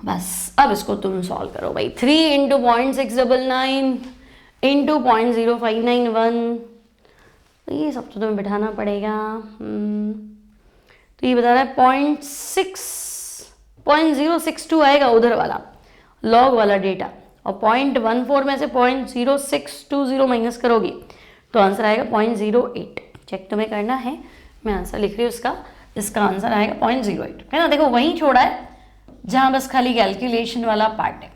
बस अब इसको तुम सॉल्व करो भाई, 3 इंटू 0.699 इंटू 0.0591, तो ये सब तो तुम्हें बिठाना पड़ेगा। तो ये बता रहा है 0.062 आएगा उधर वाला लॉग वाला डेटा, और 0.14 में से 0.0620 माइनस करोगे तो आंसर आएगा 0.08। चेक तुम्हें करना है, मैं आंसर लिख रही हूँ उसका, इसका आंसर आएगा 0.08, है ना। देखो वहीं छोड़ा है जहाँ बस खाली कैलकुलेशन वाला पार्ट है,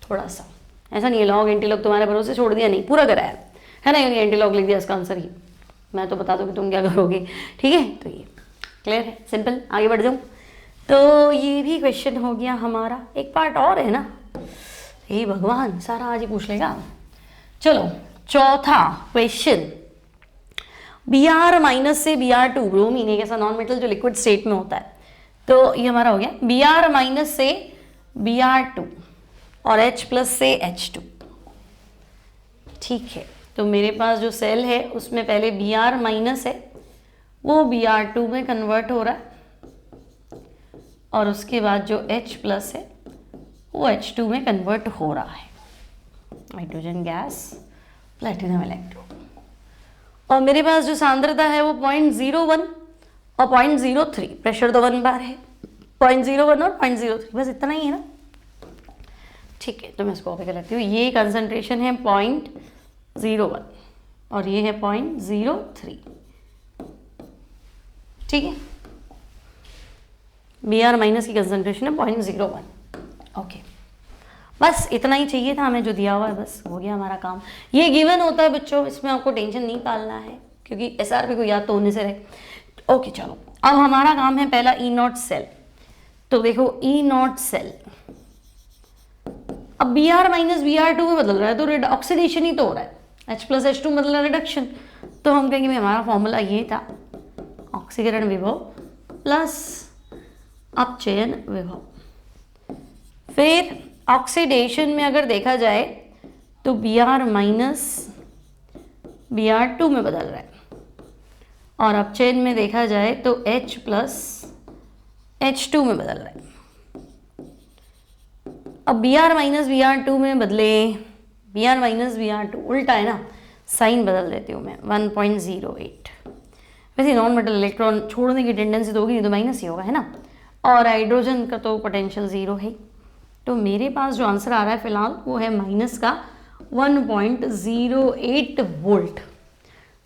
थोड़ा सा ऐसा नहीं है लॉग एंटीलॉग तुम्हारे भरोसे छोड़ दिया, नहीं पूरा कराया है ना, यानी एंटीलॉग लिख दिया इसका आंसर ही, मैं तो बता दूँ कि तुम क्या करोगे। ठीक है, तो ये क्लियर है, सिंपल, आगे बढ़ जाऊँ। तो ये भी क्वेश्चन हो गया हमारा, एक पार्ट और है ना, हे भगवान सारा आज ही पूछ लेगा। चलो चौथा क्वेश्चन, Br माइनस से Br2 ब्रोमीन एक ऐसा नॉन मेटल जो लिक्विड स्टेट में होता है, तो ये हमारा हो गया Br माइनस से Br2 और H प्लस से H2। ठीक है, तो मेरे पास जो सेल है उसमें पहले Br माइनस है, वो Br2 में कन्वर्ट हो रहा है, और उसके बाद जो H प्लस है वो H2 में कन्वर्ट हो रहा है, हाइड्रोजन गैस प्लेटिनम इलेक्ट्रोड। और मेरे पास जो सांद्रता है वो 0.01 और 0.03 प्रेशर तो 1 बार है, 0.01 और 0.03 बस इतना ही है ना। ठीक है, तो मैं इसको कॉपी कर लेती हूँ। ये कंसंट्रेशन है 0.01 और ये है 0.03। ठीक है, Br माइनस की कंसंट्रेशन है 0.01। ओके, बस इतना ही चाहिए था हमें, जो दिया हुआ है बस हो गया हमारा काम। ये गिवन होता है बच्चों, इसमें आपको टेंशन नहीं पालना है क्योंकि एसआरपी को याद तो होने से रहे। ओके चलो, अब हमारा काम है पहला ई नॉट सेल। तो देखो ई नॉट सेल अब Br माइनस Br2 में बदल रहा है तो ऑक्सीडेशन ही तो हो रहा है, H प्लस H2 मतलब रिडक्शन। तो हम कहेंगे भाई हमारा फॉर्मूला ये था, ऑक्सीकरण विभव प्लस अपचयन विभव। फिर ऑक्सीडेशन में अगर देखा जाए तो Br माइनस Br2 में बदल रहा है, और अपचयन में देखा जाए तो H प्लस H2 में बदल रहा है। अब Br माइनस Br2 में बदले, Br माइनस Br2 उल्टा है ना, साइन बदल देती हूँ मैं 1.08। वैसे नॉन मेटल इलेक्ट्रॉन छोड़ने की टेंडेंसी तो होगी, नहीं तो माइनस ही होगा है ना, और हाइड्रोजन का तो पोटेंशियल 0 है। तो मेरे पास जो आंसर आ रहा है फिलहाल वो है माइनस का 1.08 वोल्ट।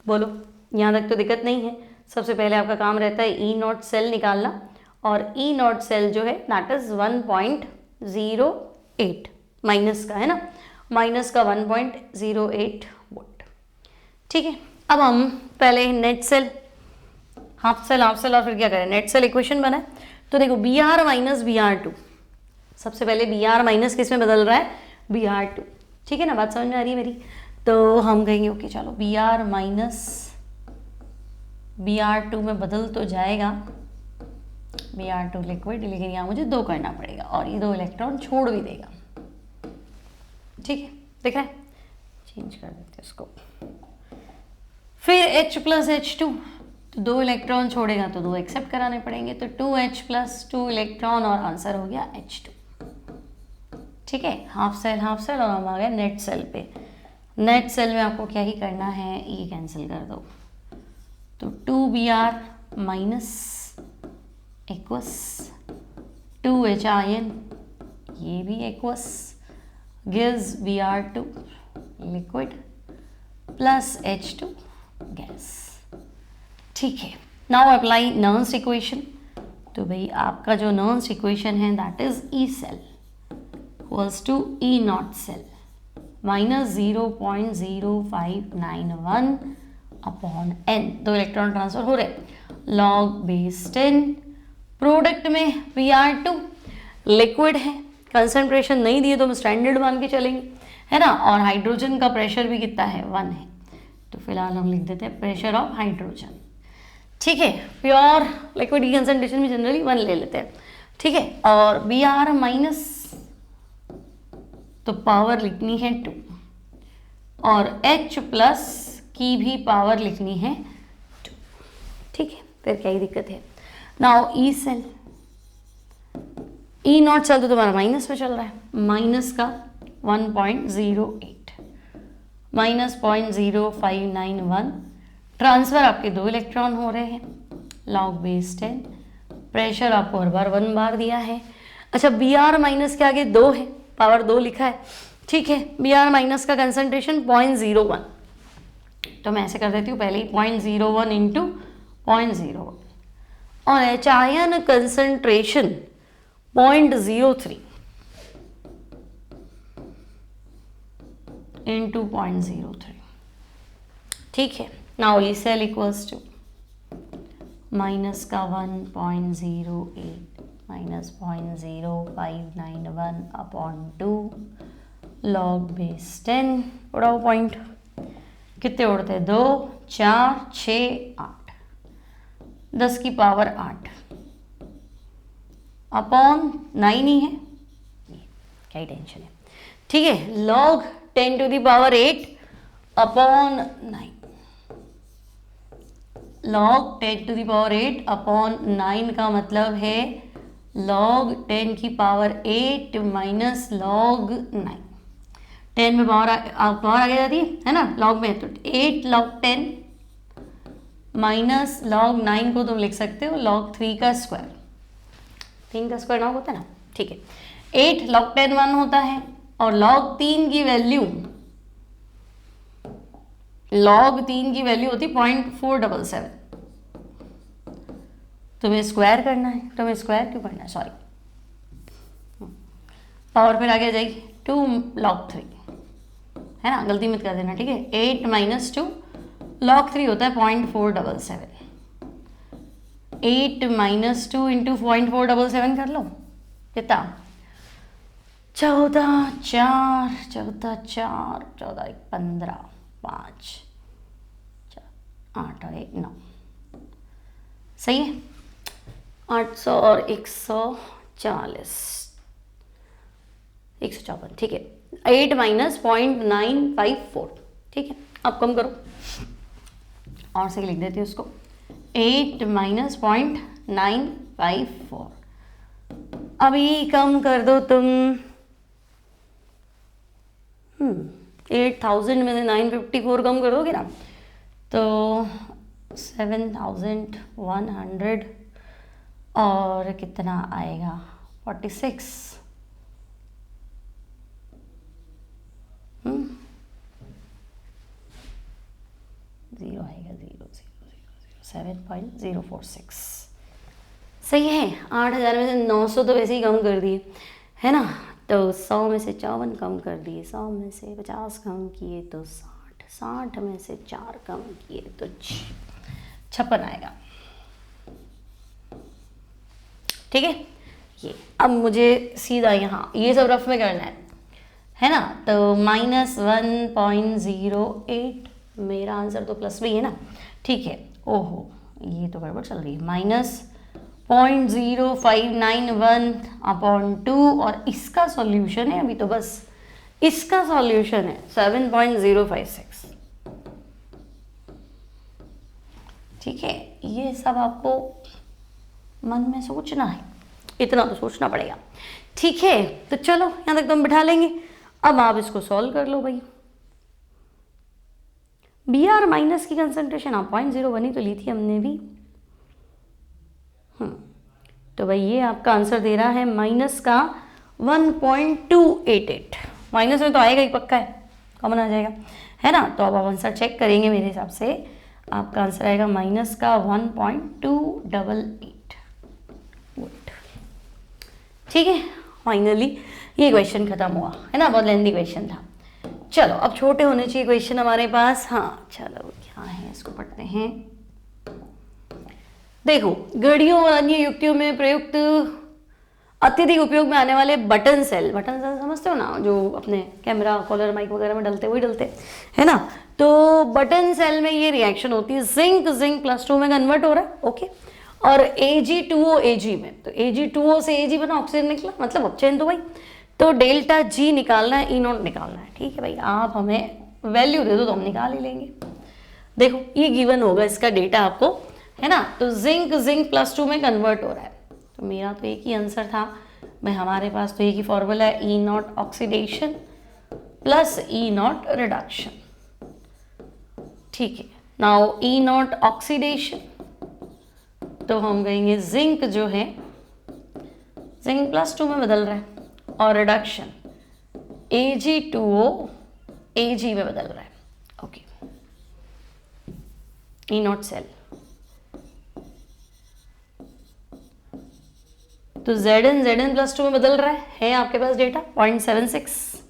बोलो यहाँ तक तो दिक्कत नहीं है। सबसे पहले आपका काम रहता है ई नॉट सेल निकालना, और ई नॉट सेल जो है दैट इज 1.08 माइनस का है ना, माइनस का 1.08 वोल्ट। ठीक है, अब हम पहले नेट सेल, हाफ सेल और फिर क्या करें, नेट सेल इक्वेशन बनाए। तो देखो Br माइनस Br2, सबसे पहले Br माइनस किस में बदल रहा है, Br2। ठीक है ना, बात समझ में आ रही है मेरी। तो हम कहेंगे ओके चलो Br माइनस Br2 में बदल तो जाएगा, Br2 लिक्विड, लेकिन यहाँ मुझे 2 करना पड़ेगा और ये 2 इलेक्ट्रॉन छोड़ भी देगा। ठीक है, दिख रहा है, चेंज कर देते हैं उसको। फिर H प्लस H2, तो 2 इलेक्ट्रॉन छोड़ेगा तो 2 एक्सेप्ट कराने पड़ेंगे, तो 2H प्लस 2 इलेक्ट्रॉन और आंसर हो गया H2। ठीक है, हाफ सेल और हम आ गए नेट सेल पे। नेट सेल में आपको क्या ही करना है, ये कैंसिल कर दो, तो 2Br minus aqueous 2H ion, ये भी aqueous, gives Br2 liquid plus H2 gas. ठीक है, नाउ अप्लाई नर्न्स इक्वेशन। तो भाई आपका जो नर्न्स इक्वेशन है that is E cell equals to E not cell minus 0.0591 upon n, 2 electron transfer हो रहे, लॉग बेस 10। प्रोडक्ट में Br2 लिक्विड है, कंसंट्रेशन नहीं दिए तो हम स्टैंडर्ड मान के चलेंगे है ना, और हाइड्रोजन का प्रेशर भी कितना है, 1 है। तो फिलहाल हम लिख देते हैं प्रेशर ऑफ हाइड्रोजन। ठीक है, प्योर लिक्विड की कंसंट्रेशन भी जनरली 1 ले लेते हैं। ठीक है, और Br माइनस तो पावर लिखनी है 2, और H प्लस की भी पावर लिखनी है 2। ठीक है, फिर क्या ही दिक्कत है। Now E cell, E not cell तो तुम्हारा माइनस में चल रहा है, माइनस का 1.08 माइनस 0.0591, ट्रांसफर आपके 2 इलेक्ट्रॉन हो रहे हैं, लॉग बेस 10। प्रेशर आपको हर बार 1 बार दिया है। अच्छा, Br माइनस के आगे 2 है, पावर 2 लिखा है। ठीक है, Br माइनस का कंसंट्रेशन 0.01, तो मैं ऐसे कर देती हूँ पहले ही 0.01 इंटू 0.01, और H आयन कंसंट्रेशन 0.03 इंटू 0.03। ठीक है, now E cell equals to minus का 1.08 माइनस 0.0591 अपॉन 2 लॉग बेस 10। उड़ाओ पॉइंट, कितने उड़ते हैं, 2 4 6 8, 10 की पावर 8 अपॉन 9 ही है, क्या ही टेंशन है। ठीक है, log 10 to the power 8 upon 9, log 10 to the power 8 upon 9 का मतलब है लॉग 10 की पावर 8 माइनस लॉग 9। 10 में पावर आगे जाती है ना लॉग में, तो 8 लॉग 10 माइनस लॉग 9 को तुम लिख सकते हो log 3 का स्क्वायर, 3 का स्क्वायर 9 होता है ना, ठीक है। 8 log 10 1 होता है, और log 3 की वैल्यू होती 0.477। तुम्हें स्क्वायर करना है, तुम्हें स्क्वायर क्यों करना है, सॉरी, पावर फिर आगे जाएगी 2 log 3, है ना, गलती मत कर देना, ठीक है। 8 - 2 log 3 होता है 0.477। 8 - 2 इंटू 0.477 कर लो, कितना, 14 4 14 4 14 1 15 5 8 और 1 9, सही है। 800 और 140 154, ठीक है। 8 - 0.954, ठीक है। अब कम करो, और से लिख देती हूँ उसको, 8 - 0.954। अभी कम कर दो तुम, 8000 में से 954 कम कर दोगे ना, तो 7100 और कितना आएगा 46। जीरो आएगा, 7.046, सही है। 8000 में से 900 तो वैसे ही कम कर दिए, है ना, तो 100 में से 54 कम कर दिए, 100 में से 50 कम किए तो 60, 60 में से 4 कम किए तो 56 आएगा, ठीक है। ये अब मुझे सीधा यहाँ ये सब रफ में करना है ना, तो -1.08, मेरा आंसर तो प्लस भी है ना, ठीक है। ओहो, ये तो गड़बड़ चल रही है, -0.0591/2, और इसका सॉल्यूशन है अभी तो, बस इसका सॉल्यूशन है 7.056, ठीक है। ये सब आपको मन में सोचना है, इतना तो सोचना पड़ेगा, ठीक है। तो चलो यहाँ तक तो हम बिठा लेंगे, अब आप इसको सॉल्व कर लो भाई। Br माइनस की कंसंट्रेशन 0.01 ही तो ली थी हमने भी, तो भाई ये आपका आंसर दे रहा है माइनस का 1.288, माइनस में तो आएगा ही, पक्का है, कॉमन आ जाएगा, है ना। तो अब आप आंसर चेक करेंगे, मेरे हिसाब से आपका आंसर आएगा माइनस का 1.288, ठीक है। फाइनली ये क्वेश्चन खत्म हुआ, है ना, बहुत लेंथी क्वेश्चन था। चलो अब छोटे होने चाहिए क्वेश्चन हमारे पास, हाँ चलो क्या है इसको पढ़ते हैं। देखो, घड़ियों और अन्य युक्तियों में प्रयुक्त अत्यधिक उपयोग में आने वाले बटन सेल समझते हो ना, जो अपने कैमरा, कॉलर, माइक वगैरह में डलते, वही डलते है ना। तो बटन सेल में ये रिएक्शन होती है, जिंक +2 में कन्वर्ट हो रहा है, ओके, और Ag2O Ag में, तो Ag2O से Ag बना, ऑक्सीजन निकला, मतलब ऑक्सीजन तो भाई, तो डेल्टा G निकालना है, E0 निकालना है, ठीक है भाई। आप हमें वैल्यू दे दो तो हम निकाल ही लेंगे। देखो ये गिवन होगा, इसका डेटा आपको, है ना। तो जिंक +2 में कन्वर्ट हो रहा है, तो मेरा तो एक ही आंसर था भाई, हमारे पास तो एक ही फॉर्मूला है, E0 oxidation plus E0 reduction, ठीक है। नाउ E0 ऑक्सीडेशन, तो हम कहेंगे जिंक जो है, जिंक +2 में बदल रहा है, और रिडक्शन Ag2O Ag में बदल रहा है, ओके। E0 सेल, तो Zn +2 में बदल रहा है आपके पास डेटा 0.76,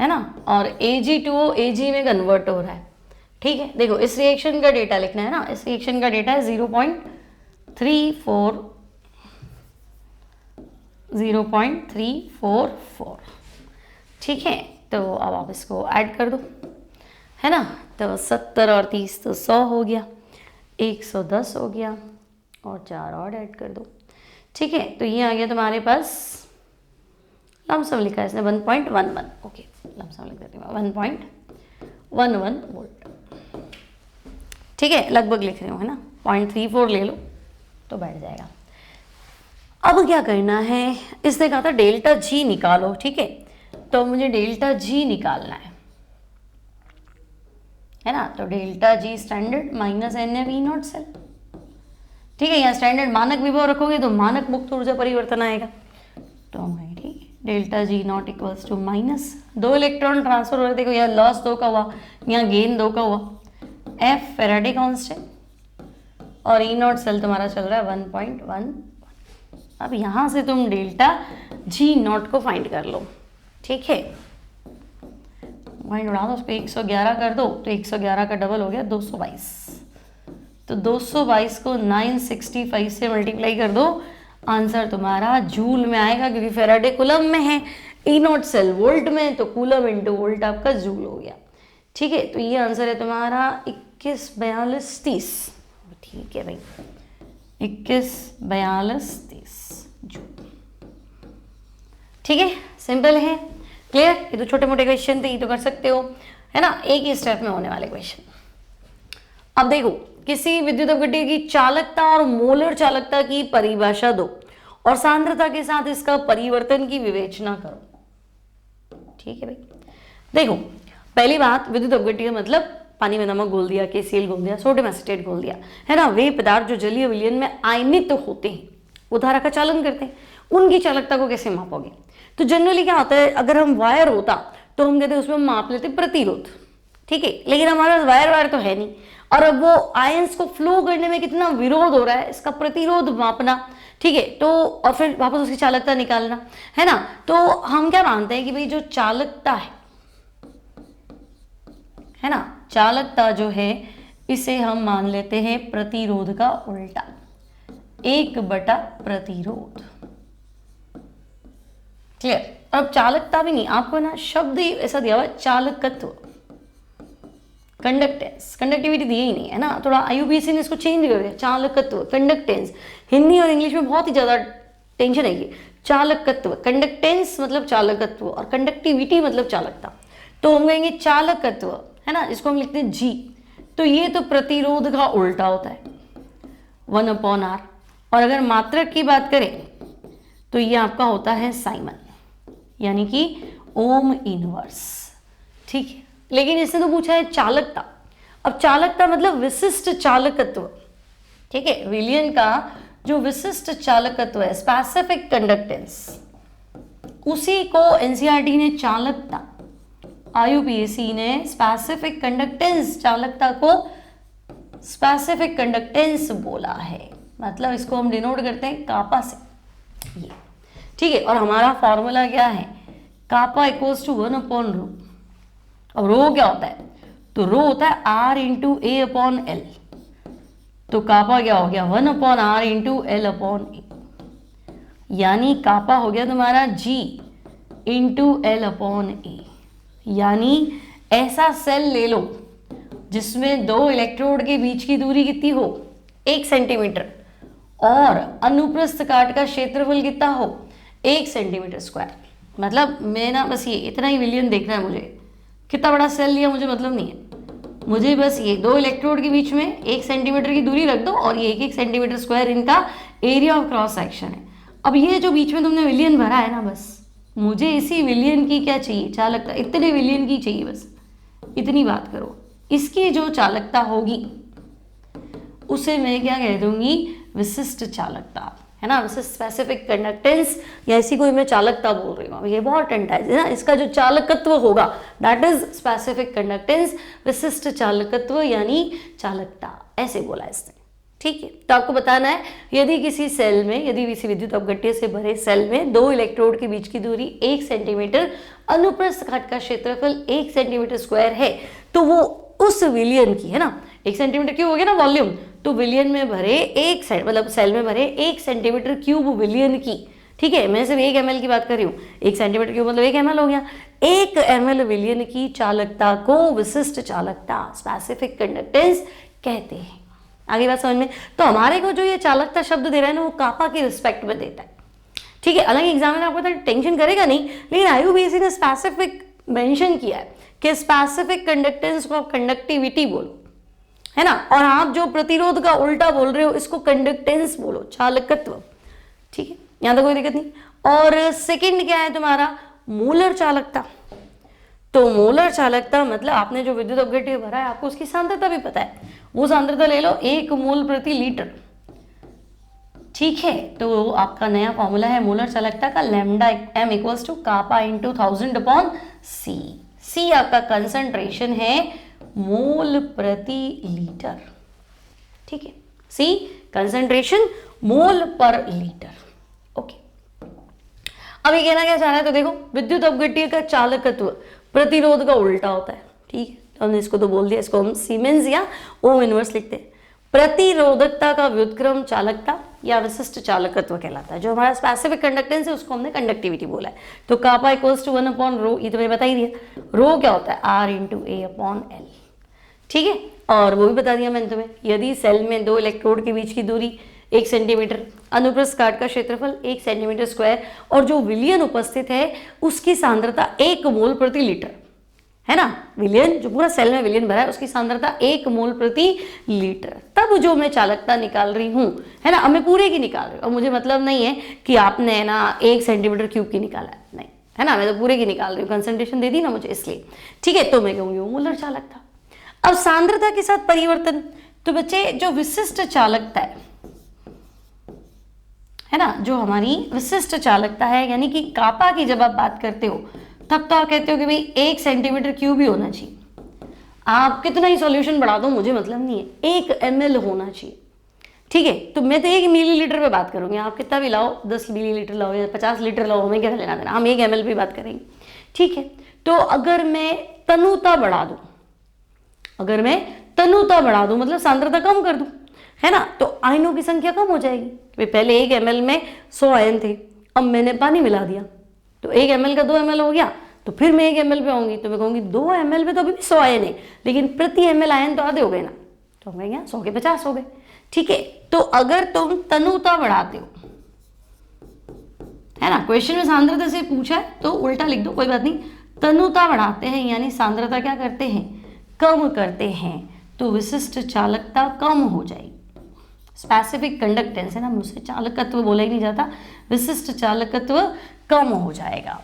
है ना, और Ag2O Ag में कन्वर्ट हो रहा है, ठीक है। देखो इस रिएक्शन का डेटा लिखना है ना, इस रिएक्शन का डेटा है 0.344, ठीक है। तो अब आप इसको ऐड कर दो, है ना, तो 70 और 30 तो 100 हो गया, 110 हो गया, और 4 और ऐड कर दो, ठीक है। तो ये आ गया तुम्हारे पास, लमसम लिखा है इसने 1.11, ओके, लमसम लिख देती हूँ 1.11 वोल्ट, ठीक है, लगभग लिख रही हूँ, है ना, 0.34 ले लो तो बैठ जाएगा। अब क्या करना है, इसने कहा था डेल्टा G निकालो, ठीक है, तो मुझे डेल्टा G निकालना है, है ना, तो delta G standard minus N है वी नॉट सेल। ठीक है, यहाँ स्टैंडर्ड मानक विभव रखोगे तो मानक मुक्त ऊर्जा परिवर्तन आएगा, तो मेरी delta G not equals to minus 2 electron transfer हो रहे, देखो यहाँ लॉस 2 का हुआ, यहाँ गेन 2 का हुआ, एफ फेराडे कांस्टेंट और ई नॉट सेल तुम्हारा चल रहा है 1.1। अब यहाँ से तुम डेल्टा जी नॉट को फाइंड कर लो। ठीक है, पॉइंट उड़ा दो, उसको 111 कर दो, तो 111 का डबल हो गया 222, तो 222 को 965 से मल्टीप्लाई कर दो, आंसर तुम्हारा जूल में आएगा, क्योंकि फेराडे कूलम में है, ई नॉट सेल वोल्ट में, तो कूलम इंटू वोल्ट आपका जूल हो गया। ठीक है, तो ये आंसर है तुम्हारा 21 42 30। ठीक है भाई, 21 42 30 जूल। ठीक है, सिंपल है, क्लियर। ये तो छोटे मोटे क्वेश्चन थे, ये तो कर सकते हो, है ना, एक ही स्टेप में होने वाले क्वेश्चन। अब देखो, किसी विद्युत अपघट्य की चालकता और मोलर चालकता की परिभाषा दो और सांद्रता के साथ इसका परिवर्तन की विवेचना करो। ठीक है भाई, देखो पहली बात, विद्युत अपघट्य मतलब पानी में नमक घोल दिया, KCl घोल दिया, सोडियम एसीटेट घोल दिया, है ना, वे पदार्थ जो जलीय विलयन में आयनित होते हैं, वो धारा का चालन करते हैं, उनकी चालकता को कैसे मापोगे? तो जनरली क्या होता है, अगर हम वायर होता तो हम कहते हैं उसमें माप लेते प्रतिरोध। ठीक है, लेकिन हमारा वायर तो है नहीं, और अब वो आयंस को फ्लो करने में कितना विरोध हो रहा है, इसका प्रतिरोध मापना। ठीक है, तो और फिर वापस उसकी चालकता निकालना, है ना। तो हम क्या मानते हैं कि भाई जो चालकता है ना, चालकता जो है इसे हम मान लेते हैं प्रतिरोध का उल्टा, 1 प्रतिरोध। क्लियर। अब चालकता भी नहीं, आपको ना शब्द ही ऐसा दिया हुआ, चालकत्व, कंडक्टेंस, कंडक्टिविटी दी ही नहीं है ना, थोड़ा IUPAC ने इसको चेंज कर दिया, चालकत्व, कंडक्टेंस। हिंदी और इंग्लिश में बहुत ही ज्यादा टेंशन है ये, चालकत्व, कंडक्टेंस मतलब चालकत्व और कंडक्टिविटी मतलब चालकता, तो हम कहेंगे चालकत्व, है ना, इसको हम लिखते हैं G। तो ये तो प्रतिरोध का उल्टा होता है 1/R, और अगर मात्रक की बात करें तो ये आपका होता है साइमन, यानी कि ओम इनवर्स। ठीक है, लेकिन इसने तो पूछा है चालकता। अब चालकता मतलब विशिष्ट चालकत्व। ठीक है, विलयन का जो विशिष्ट चालकत्व है, स्पेसिफिक कंडक्टेंस, उसी को NCERT ने चालकता, IUPAC ने स्पेसिफिक कंडक्टेंस, चालकता को स्पेसिफिक कंडक्टेंस बोला है, मतलब इसको हम डिनोट करते हैं कापा से, ये। ठीक है, और हमारा फॉर्मूला क्या है, कापा इक्वल्स टू 1/ρ। अब रो क्या होता है, तो रो होता है R इंटू A/L, तो कापा क्या हो गया 1/R इंटू L/A, यानी कापा हो गया तुम्हारा G इंटू L/A। यानी ऐसा सेल ले लो जिसमें 2 इलेक्ट्रोड के बीच की दूरी कितनी हो, 1 सेंटीमीटर, और अनुप्रस्थ काट का क्षेत्रफल कितना हो, 1 सेंटीमीटर स्क्वायर। मतलब मैं ना बस ये इतना ही विलयन देखना है मुझे, कितना बड़ा सेल लिया मुझे मतलब नहीं है, मुझे बस ये 2 इलेक्ट्रोड के बीच में 1 सेंटीमीटर की दूरी रख दो, और ये 1 सेंटीमीटर स्क्वायर इनका एरिया ऑफ क्रॉस सेक्शन है। अब ये जो बीच में तुमने विलयन भरा है ना, बस मुझे इसी विलयन की क्या चाहिए, चालकता, इतने विलयन की चाहिए, बस इतनी बात करो। इसकी जो चालकता होगी उसे मैं क्या कह दूंगी, विशिष्ट चालकता, है ना, विशिष्ट स्पेसिफिक कंडक्टेंस, या ऐसी कोई मैं चालकता बोल रही हूँ, ये बहुत है ना। इसका जो चालकत्व होगा दैट इज स्पेसिफिक कंडक्टेंस, विशिष्ट चालकत्व यानी चालकता, ऐसे बोला इसने। ठीक है, तो आपको बताना है, यदि किसी सेल में, यदि किसी विद्युत अपघट्य से भरे सेल में 2 इलेक्ट्रोड के बीच की दूरी 1 सेंटीमीटर, अनुप्रस्थ काट का क्षेत्रफल 1 सेंटीमीटर स्क्वायर है, तो वो उस विलयन की, है ना, 1 सेंटीमीटर क्यूब हो गया ना वॉल्यूम, तो विलयन में भरे मतलब सेल में भरे 1 सेंटीमीटर क्यूब विलयन की, ठीक है, मैं सिर्फ 1 ml की बात कर रही हूँ, 1 सेंटीमीटर क्यूब मतलब 1 ml हो गया, 1 ml विलयन की चालकता को विशिष्ट चालकता, स्पेसिफिक कंडक्टेंस कहते हैं। आगे बात समझ में। तो हमारे को जो ये चालकता शब्द दे रहा है ना, वो कापा के रिस्पेक्ट में देता है। ठीक है, अलग एग्जाम में आपको तो टेंशन करेगा नहीं, लेकिन IUPAC ने स्पेसिफिक मेंशन किया है कि स्पेसिफिक कंडक्टेंस को आप कंडक्टिविटी बोलो, है ना, और आप जो प्रतिरोध का उल्टा बोल रहे हो इसको कंडक्टेंस बोलो, चालकत्व। ठीक है, यहाँ तक कोई दिक्कत नहीं। और सेकंड क्या है तुम्हारा, मोलर चालकता। तो मोलर चालकता मतलब आपने जो विद्युत अपघट्य भरा है आपको उसकी सांद्रता भी पता है, वो सांद्रता ले लो 1 मोल प्रति लीटर। ठीक है, तो आपका नया फॉर्मूला है मोलर चालकता का lambda m equals to kappa into 1000 upon C. C आपका कंसंट्रेशन है मोल प्रति लीटर। ठीक है, सी कंसंट्रेशन मोल पर लीटर। ओके, अब ये कहना क्या चाह रहा है, तो देखो विद्युत अपघट्य का चालकत्व प्रतिरोध का उल्टा होता है। ठीक है, तो हमने इसको तो बोल दिया, इसको हम सीमेंस या ओम इनवर्स लिखते हैं। प्रतिरोधकता का व्युत्क्रम चालकता या विशिष्ट चालकत्व कहलाता है। जो हमारा स्पेसिफिक कंडक्टेंस है उसको हमने कंडक्टिविटी बोला है। तो कापा इक्वल्स टू 1 अपॉन रो, ये तो मैं बता ही दिया। रो क्या होता है, R into A upon L. ठीक है, और वो भी बता दिया मैंने तुम्हें, यदि सेल में 2 इलेक्ट्रोड के बीच की दूरी 1 सेंटीमीटर, अनुप्रस्थ काट का क्षेत्रफल 1 सेंटीमीटर स्क्वायर और जो विलयन उपस्थित है उसकी सांद्रता 1 मोल प्रति लीटर है ना, विलयन जो पूरा सेल में विलयन भरा है उसकी सांद्रता 1 मोल प्रति लीटर, तब जो मैं चालकता निकाल रही हूँ है ना, अब मैं पूरे की निकाल रही हूँ। और मुझे मतलब नहीं है कि आपने ना 1 सेंटीमीटर क्यूब की निकाला है, नहीं है ना, मैं तो पूरे की निकाल रही हूँ, कंसंट्रेशन दे दी ना मुझे इसलिए। ठीक है, तो मैं कहूँगी वो मोलर चालकता। अब सांद्रता के साथ परिवर्तन, तो बच्चे जो विशिष्ट चालकता है ना, जो हमारी विशिष्ट चालकता है यानी कि कापा की जब आप बात करते हो तब तो आप कहते हो कि भाई 1 सेंटीमीटर क्यूब ही होना चाहिए। आप कितना ही सॉल्यूशन बढ़ा दो मुझे मतलब नहीं है, 1 ml होना चाहिए। ठीक है, तो मैं तो 1 मिलीलीटर पे बात करूंगी, आप कितना भी लाओ, 10 मिलीलीटर लाओ या 50 लीटर लाओ, हमें क्या लेना देना, हम 1 ml पे बात करेंगे। ठीक है, तो अगर मैं तनुता बढ़ा दूं, अगर मैं तनुता बढ़ा दूं मतलब सांद्रता कम कर दूं है ना, तो आयनों की संख्या कम हो जाएगी। पहले 1 ml में 100 आयन थे, अब मैंने पानी मिला दिया तो 1 ml का 2 ml हो गया, तो फिर मैं 1 ml पे आऊंगी तो मैं कहूंगी 2 ml पे तो अभी भी 100 आयन है, लेकिन प्रति ml आयन तो आधे हो गए ना, तो हम कहेंगे 100 के 50 हो गए। ठीक है, तो अगर तुम तनुता बढ़ाते हो है ना, क्वेश्चन में सांद्रता से पूछा है तो उल्टा लिख दो, कोई बात नहीं, तनुता बढ़ाते हैं यानी सांद्रता क्या करते हैं, कम करते हैं, तो विशिष्ट चालकता कम हो जाएगी। स्पेसिफिक कंडक्टेंस है ना, मुझसे चालकत्व बोला ही नहीं जाता, विशिष्ट चालकत्व कम हो जाएगा।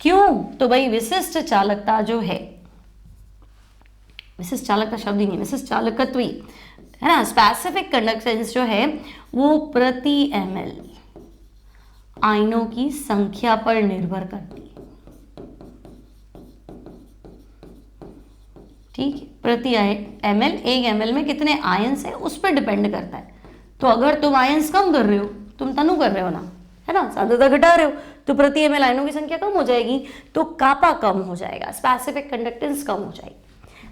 क्यों, तो भाई विशिष्ट चालकता जो है, विशिष्ट चालकता शब्द ही नहीं, विशिष्ट चालकत्व ही है ना, स्पेसिफिक कंडक्टेंस जो है वो प्रति ml आयनों की संख्या पर निर्भर करती है। ठीक है, प्रति ml, 1 ml में कितने आयंस है उस पर डिपेंड करता है। तो अगर तुम आयंस कम कर रहे हो, तुम तनु कर रहे हो ना है ना, सांद्रता घटा रहे हो, तो प्रति ml आयनों की संख्या कम हो जाएगी, तो कापा कम हो जाएगा, स्पेसिफिक कंडक्टेंस कम हो जाएगी।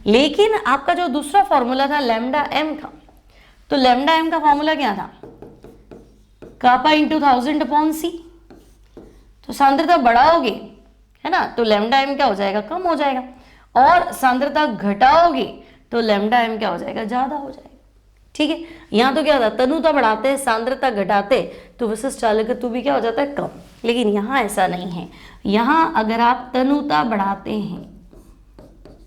लेकिन आपका जो दूसरा फॉर्मूला था लैम्डा m का, तो लैम्डा m का फॉर्मूला क्या था, कापा इंटू 1000 अपॉन सी। तो सांद्रता बढ़ाओगे है ना, तो लैम्डा m क्या हो जाएगा, कम हो जाएगा, और सांद्रता घटाओगे तो लैम्डा m क्या हो जाएगा, ज्यादा हो जाएगा। ठीक है, यहाँ तो क्या होता है, तनुता बढ़ाते हैं सांद्रता घटाते तो विशिष्ट चालकत्व भी क्या हो जाता है, कम। लेकिन यहाँ ऐसा नहीं है, यहाँ अगर आप तनुता बढ़ाते हैं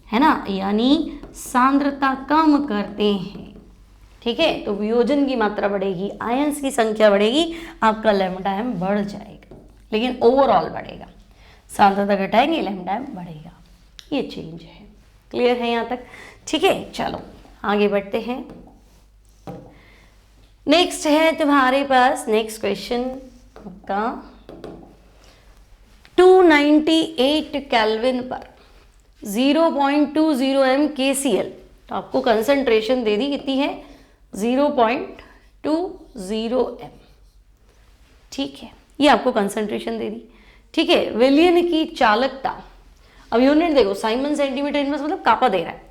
है ना, यानी सांद्रता कम करते हैं, ठीक है, तो वियोजन की मात्रा बढ़ेगी, आयंस की संख्या बढ़ेगी, आपका लैम्डा m बढ़ जाएगा, लेकिन ओवरऑल बढ़ेगा। सांद्रता घटाएंगे लैम्डा m बढ़ेगा, ये चेंज है। क्लियर है यहाँ तक? ठीक है, चलो आगे बढ़ते हैं। नेक्स्ट है तुम्हारे पास, नेक्स्ट क्वेश्चन का 298 केल्विन पर 0.20 m KCl, तो आपको कंसंट्रेशन दे दी कितनी है, 0.20 m। ठीक है, ये आपको कंसंट्रेशन दे दी। ठीक है, विलयन की चालकता, अब यूनिट देखो, साइमन सेंटीमीटर इनवर्स मतलब कापा दे रहा है,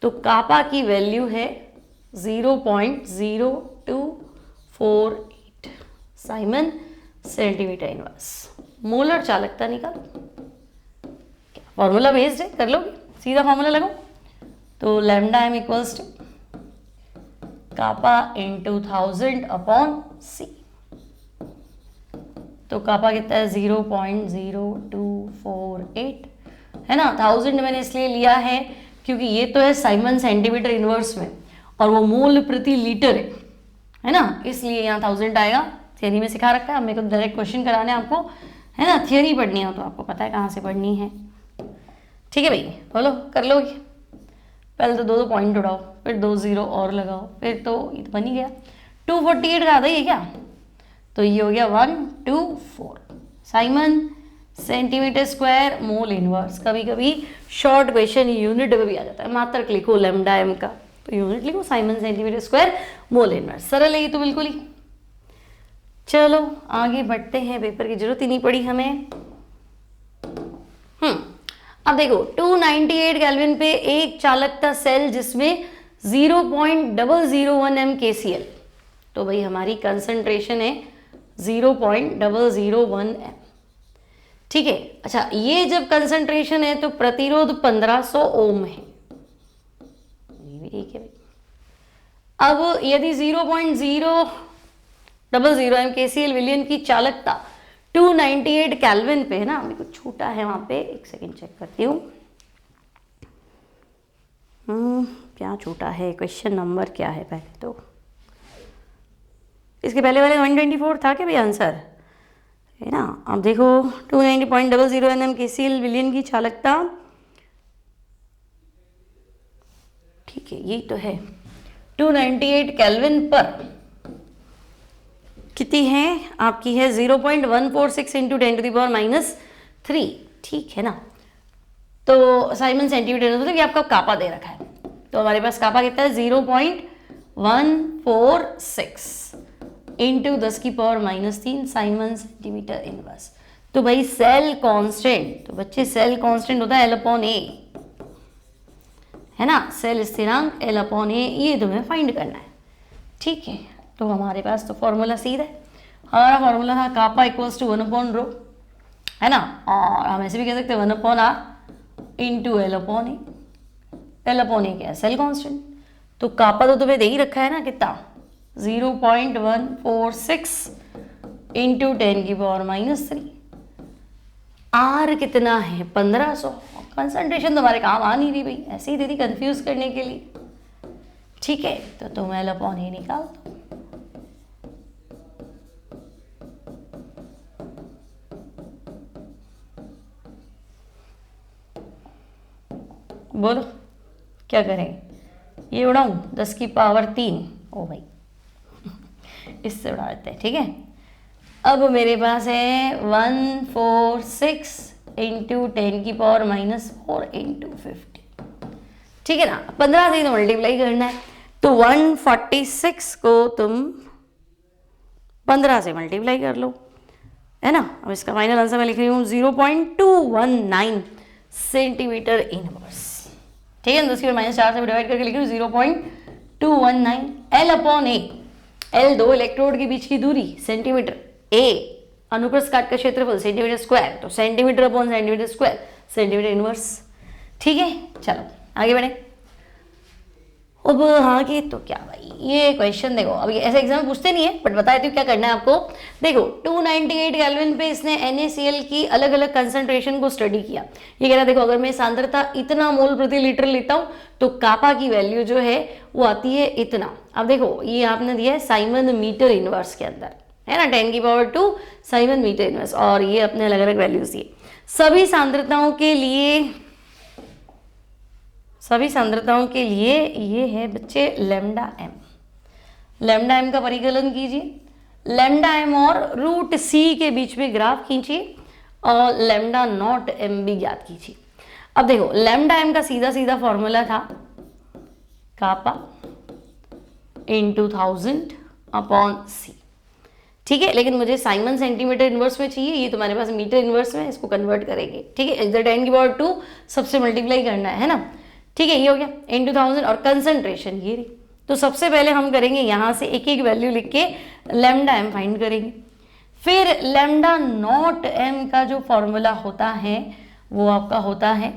तो कापा की वैल्यू है 0.0248 साइमन सेंटीमीटर इनवर्स। मोलर चालकता निकालो, फॉर्मूला बेस्ड है, कर लोगे, सीधा फॉर्मूला लगाओ, तो lambda m equals to kappa into 1000 upon C. तो कापा कितना है, 0.0248 है ना, 1000 मैंने इसलिए लिया है क्योंकि ये तो है साइमन सेंटीमीटर इनवर्स में और वो मोल प्रति लीटर है ना, इसलिए यहाँ 1000 आएगा। थियरी में सिखा रखा है, मेरे को डायरेक्ट क्वेश्चन कराने आपको है ना, थियरी पढ़नी हो तो आपको पता है कहाँ से पढ़नी है। ठीक है भाई, बोलो कर लोगे? पहले तो 2 पॉइंट उड़ाओ, फिर 2 0 और लगाओ, फिर तो ये तो बन ही गया। 248 का आधा ही है क्या? तो ये हो गया 124 Simon centimetre square mole inverse. कभी कभी शॉर्ट क्वेश्चन यूनिट में भी आ जाता है, मात्रक लिखो लैम्डा एम का, तो यूनिट लिखो Simon centimetre square mole inverse. सरल है ये तो बिल्कुल ही। चलो आगे बढ़ते हैं, पेपर की जरूरत ही नहीं पड़ी हमें। अब देखो 298 केल्विन पे एक चालकता सेल जिसमें 0.001 m KCl, तो भाई हमारी कंसंट्रेशन है 0.001 m। ठीक है, अच्छा ये जब कंसंट्रेशन है तो प्रतिरोध 1500 ओम है, ये भी ठीक है भाई। अब यदि 0.000 m KCl विलियन की चालकता 298 केल्विन पे है ना, मेरे को छूटा है वहां पे, एक सेकंड चेक करती हूँ। क्या छूटा है, क्वेश्चन नंबर क्या है पहले तो, इसके पहले वाले 124 था क्या भाई आंसर, है ना। अब देखो 290.00 m KCl विलियन की चालकता, ठीक है यही तो है, 298 केल्विन पर कितनी है आपकी, है 0.146 इंटू 10⁻³ ठीक है ना। तो साइमन सेंटीमीटर मतलब कि आपका कापा दे रखा है, तो हमारे पास कापा कितना है 0.146 इंटू 10⁻³ साइमन सेंटीमीटर इनवर्स। तो भाई सेल कांस्टेंट, तो बच्चे सेल कांस्टेंट होता है L/A, है ना, सेल स्थिरांक L/A, ये तुम्हें फाइंड करना है। ठीक है, तो हमारे पास तो फॉर्मूला सीधा है, हमारा फॉर्मूला था कापा इक्वल्स टू 1/ρ, है ना, और हम ऐसे भी कह सकते हैं 1/r इंटू L/A। L/A क्या है, सेल कांस्टेंट, तो कापा तो तुम्हें दे ही रखा है ना, कितना 0.146 इंटू 10⁻³ आर कितना है 1500। कंसंट्रेशन तुम्हारे काम आ नहीं रही भाई, ऐसे ही दे दी कंफ्यूज करने के लिए। ठीक है, तो तुम L/A निकाल दो। बोलो क्या करें, ये उड़ाऊं 10⁻³ ओ भाई इससे उड़ा देते हैं। ठीक है, अब मेरे पास है 146 इंटू 10⁻⁻4 इंटू 50, ठीक है ना, 15 से तो मल्टीप्लाई करना है, तो 146 को तुम 15 से मल्टीप्लाई कर लो, है ना। अब इसका फाइनल आंसर मैं लिख रही हूँ 0.219 सेंटीमीटर इनवर्स। ठीक है, 10⁻⁴ से डिवाइड करके लिख रही हूँ 0.219 L/A। L 2 इलेक्ट्रोड के बीच की दूरी सेंटीमीटर, A अनुप्रस्थ काट का क्षेत्रफल सेंटीमीटर स्क्वायर, तो centimetre upon centimetre square centimetre inverse. ठीक है, चलो आगे बढ़े। अब आगे तो क्या भाई, ये क्वेश्चन देखो, अब ये ऐसे एग्जाम में पूछते नहीं है, बट बता देती हूँ क्या करना है आपको। देखो 298 केल्विन पे इसने NaCl की अलग अलग कंसंट्रेशन को स्टडी किया। ये कह रहा देखो अगर मैं सांद्रता इतना मोल प्रति लीटर लेता हूँ तो कापा की वैल्यू जो है वो आती है इतना। अब देखो ये आपने दिया है साइमन मीटर इनवर्स के अंदर, है ना, 10⁻² साइमन मीटर इनवर्स, और ये अपने अलग अलग वैल्यूज दिए। सभी सांद्रताओं के लिए ये है बच्चे λm। λm का परिकलन कीजिए, λm और √c के बीच में ग्राफ खींचिए और λ0m भी ज्ञात कीजिए। अब देखो λm का सीधा सीधा फॉर्मूला था कापा इंटू 1000/c। ठीक है, लेकिन मुझे साइमन सेंटीमीटर इनवर्स में चाहिए, ये तुम्हारे पास मीटर इनवर्स में, इसको कन्वर्ट करेंगे। ठीक है, इधर 10⁻² सबसे मल्टीप्लाई करना है ना। ठीक है, ये हो गया इंटू 1000 और कंसंट्रेशन ये रही। तो सबसे पहले हम करेंगे यहाँ से एक एक वैल्यू लिख के λm फाइंड करेंगे, फिर λ0m का जो फॉर्मूला होता है वो आपका होता है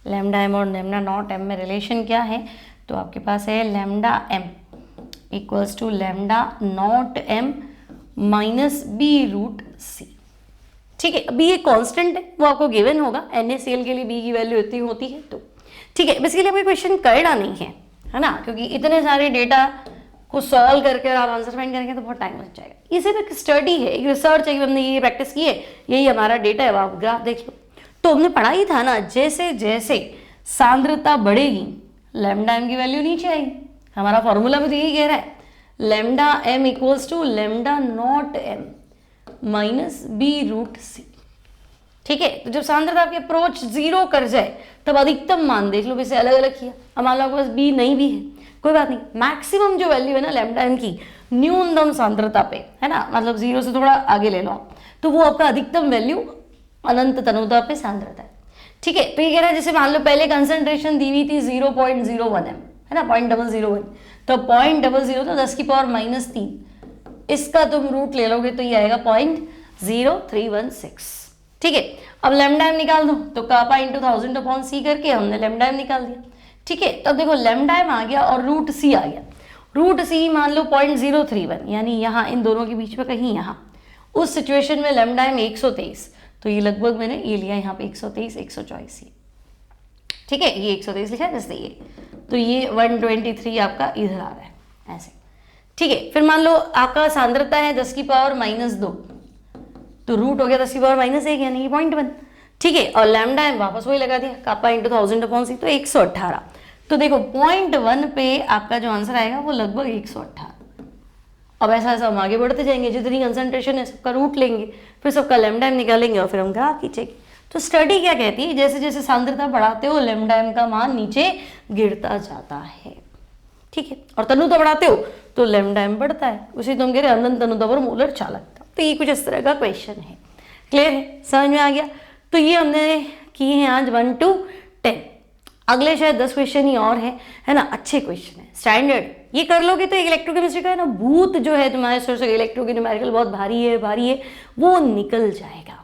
λm और λ0m में रिलेशन क्या है, तो आपके पास है λm equals to λ0m minus b√c। ठीक है, अभी ये कांस्टेंट है, वो आपको गिवन होगा, NaCl के लिए b की वैल्यू इतनी होती है। तो ठीक है, बेसिकली हमें क्वेश्चन करना नहीं है ना, क्योंकि इतने सारे डेटा को सॉल्व करके और आप आंसर फाइंड करेंगे तो बहुत टाइम लग जाएगा। ये सिर्फ एक स्टडी है, एक रिसर्च है, हमने ये प्रैक्टिस की है, यही हमारा डेटा है। आप ग्राफ देख लो तो हमने पढ़ा ही था ना, जैसे जैसे सांद्रता बढ़ेगी लैम्डा एम की वैल्यू नीचे आएगी। हमारा फॉर्मूला भी तो यही कह रहा है, lambda M equals to lambda not M minus B root C. ठीक है, तो जब सांद्रता आपकी अप्रोच 0 कर जाए तब अधिकतम मान देख लो, वैसे अलग अलग किया। अब मान लो आपके पास बी नहीं भी है, कोई बात नहीं, मैक्सिमम जो वैल्यू है ना लैम्डा एम की न्यूनतम सांद्रता पे, है ना, मतलब 0 से थोड़ा आगे ले लो, तो वो आपका अधिकतम वैल्यू अनंत तनुता पे सांद्रता है। ठीक है, तो ये कह रहा है जैसे मान लो पहले कंसंट्रेशन दी हुई थी 0.01 m, है ना, 0.001, तो 0.00 तो 10⁻³ इसका तुम रूट ले लोगे तो ये आएगा 0.0316। ठीक है, अब लैम्डा एम निकाल दो, तो कापा इंटू 1000/c करके हमने लैम्डा एम निकाल दिया। ठीक है, तब देखो लैम्डा एम आ गया और रूट सी आ गया। रूट सी मान लो 0.031, यानी यहाँ इन दोनों के बीच में कहीं यहाँ, उस सिचुएशन में लैम्डा एम 123, तो ये लगभग मैंने ये लिया यहाँ पे 123 124। ठीक है, ये 123 लिखा है जैसे ये, तो ये 123 आपका इधर आ रहा है ऐसे। ठीक है, फिर मान लो आपका सांद्रता है 10⁻², तो रूट हो गया 10⁻⁻1 यानी 0.1। ठीक है, और लैम्डा एम वापस वही लगा दिया, कापा इंटू 1000/c, तो 118। तो देखो 0.1 पे आपका जो आंसर आएगा वो लगभग 118। अब ऐसा ऐसा हम आगे बढ़ते जाएंगे, जितनी कंसंट्रेशन है सबका रूट लेंगे, फिर सबका लैम्डा एम निकालेंगे और फिर हम ग्राफ खींचेंगे। तो स्टडी क्या कहती है, जैसे जैसे सांद्रता बढ़ाते हो लैम्डा एम का मान नीचे गिरता जाता है। ठीक है, और तनुता बढ़ाते हो तो लैम्डा एम बढ़ता है, उसी तुम कह रहे अनंत तनुता पर मोलर चालकता। तो ये कुछ इस तरह का क्वेश्चन है। क्लियर है, समझ में आ गया? तो ये हमने किए हैं आज 1 to 10। अगले शायद 10 क्वेश्चन ही और है ना, अच्छे क्वेश्चन है, स्टैंडर्ड। ये कर लोगे तो इलेक्ट्रोकेमिस्ट्री का है ना भूत जो है तुम्हारे सोच से इलेक्ट्रो की न्यूमेरिकल बहुत भारी है वो निकल जाएगा।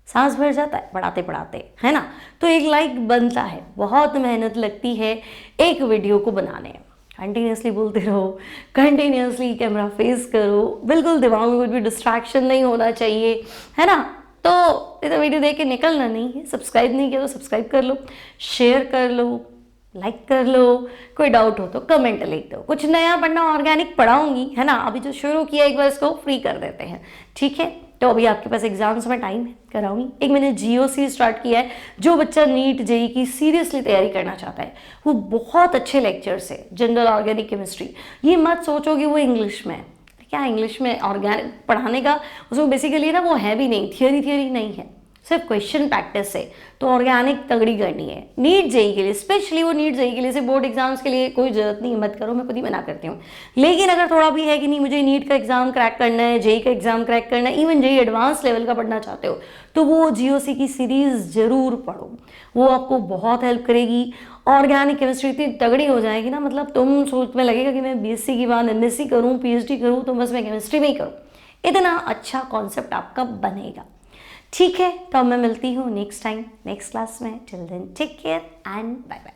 सांस भर जाता है पढ़ाते पढ़ाते, है ना। तो एक लाइक बनता है, बहुत मेहनत लगती है एक वीडियो को बनाने। कंटिन्यूसली बोलते रहो, कंटिन्यूसली कैमरा फेस करो, बिल्कुल दिमाग में कोई भी डिस्ट्रैक्शन नहीं होना चाहिए, है ना। तो ये वीडियो देख के निकलना नहीं है। सब्सक्राइब नहीं किया तो सब्सक्राइब कर लो, शेयर कर लो, लाइक कर लो, कोई डाउट हो तो कमेंट लिख दो। कुछ नया पढ़ना ऑर्गेनिक पढ़ाऊंगी, है ना। अभी जो शुरू किया एक बार इसको फ्री कर देते हैं, ठीक है। तो अभी आपके पास एग्जाम्स में टाइम है, कराऊंगी। एक मैंने GOC स्टार्ट किया है, जो बच्चा नीट जेई की सीरियसली तैयारी करना चाहता है वो बहुत अच्छे लेक्चर्स है। जनरल ऑर्गेनिक केमिस्ट्री, ये मत सोचो कि वो इंग्लिश में है, क्या इंग्लिश में ऑर्गेनिक पढ़ाने का उसमें बेसिकली ना वो है भी नहीं, थियरी नहीं है, सिर्फ क्वेश्चन प्रैक्टिस है। तो ऑर्गेनिक तगड़ी करनी है नीट जेई के लिए, स्पेशली वो नीट जेई के लिए, सिर्फ बोर्ड एग्जाम्स के लिए कोई जरूरत नहीं, मत करो, मैं खुद ही मना करती हूँ। लेकिन अगर थोड़ा भी है कि नहीं मुझे नीट का एग्जाम क्रैक करना है, जेई का एग्जाम क्रैक करना है, इवन जेई एडवांस लेवल का पढ़ना चाहते हो, तो वो GOC की सीरीज जरूर पढ़ो, वो आपको बहुत हेल्प करेगी। ऑर्गेनिक केमिस्ट्री इतनी तगड़ी हो जाएगी ना, मतलब तुम सोच में लगेगा कि मैं BSc की बाद MSc करूँ, PhD करूँ, तो बस मैं केमिस्ट्री में ही करूँ, इतना अच्छा कॉन्सेप्ट आपका बनेगा। ठीक है, तो अब मैं मिलती हूँ नेक्स्ट टाइम नेक्स्ट क्लास में। Till then take care and bye bye.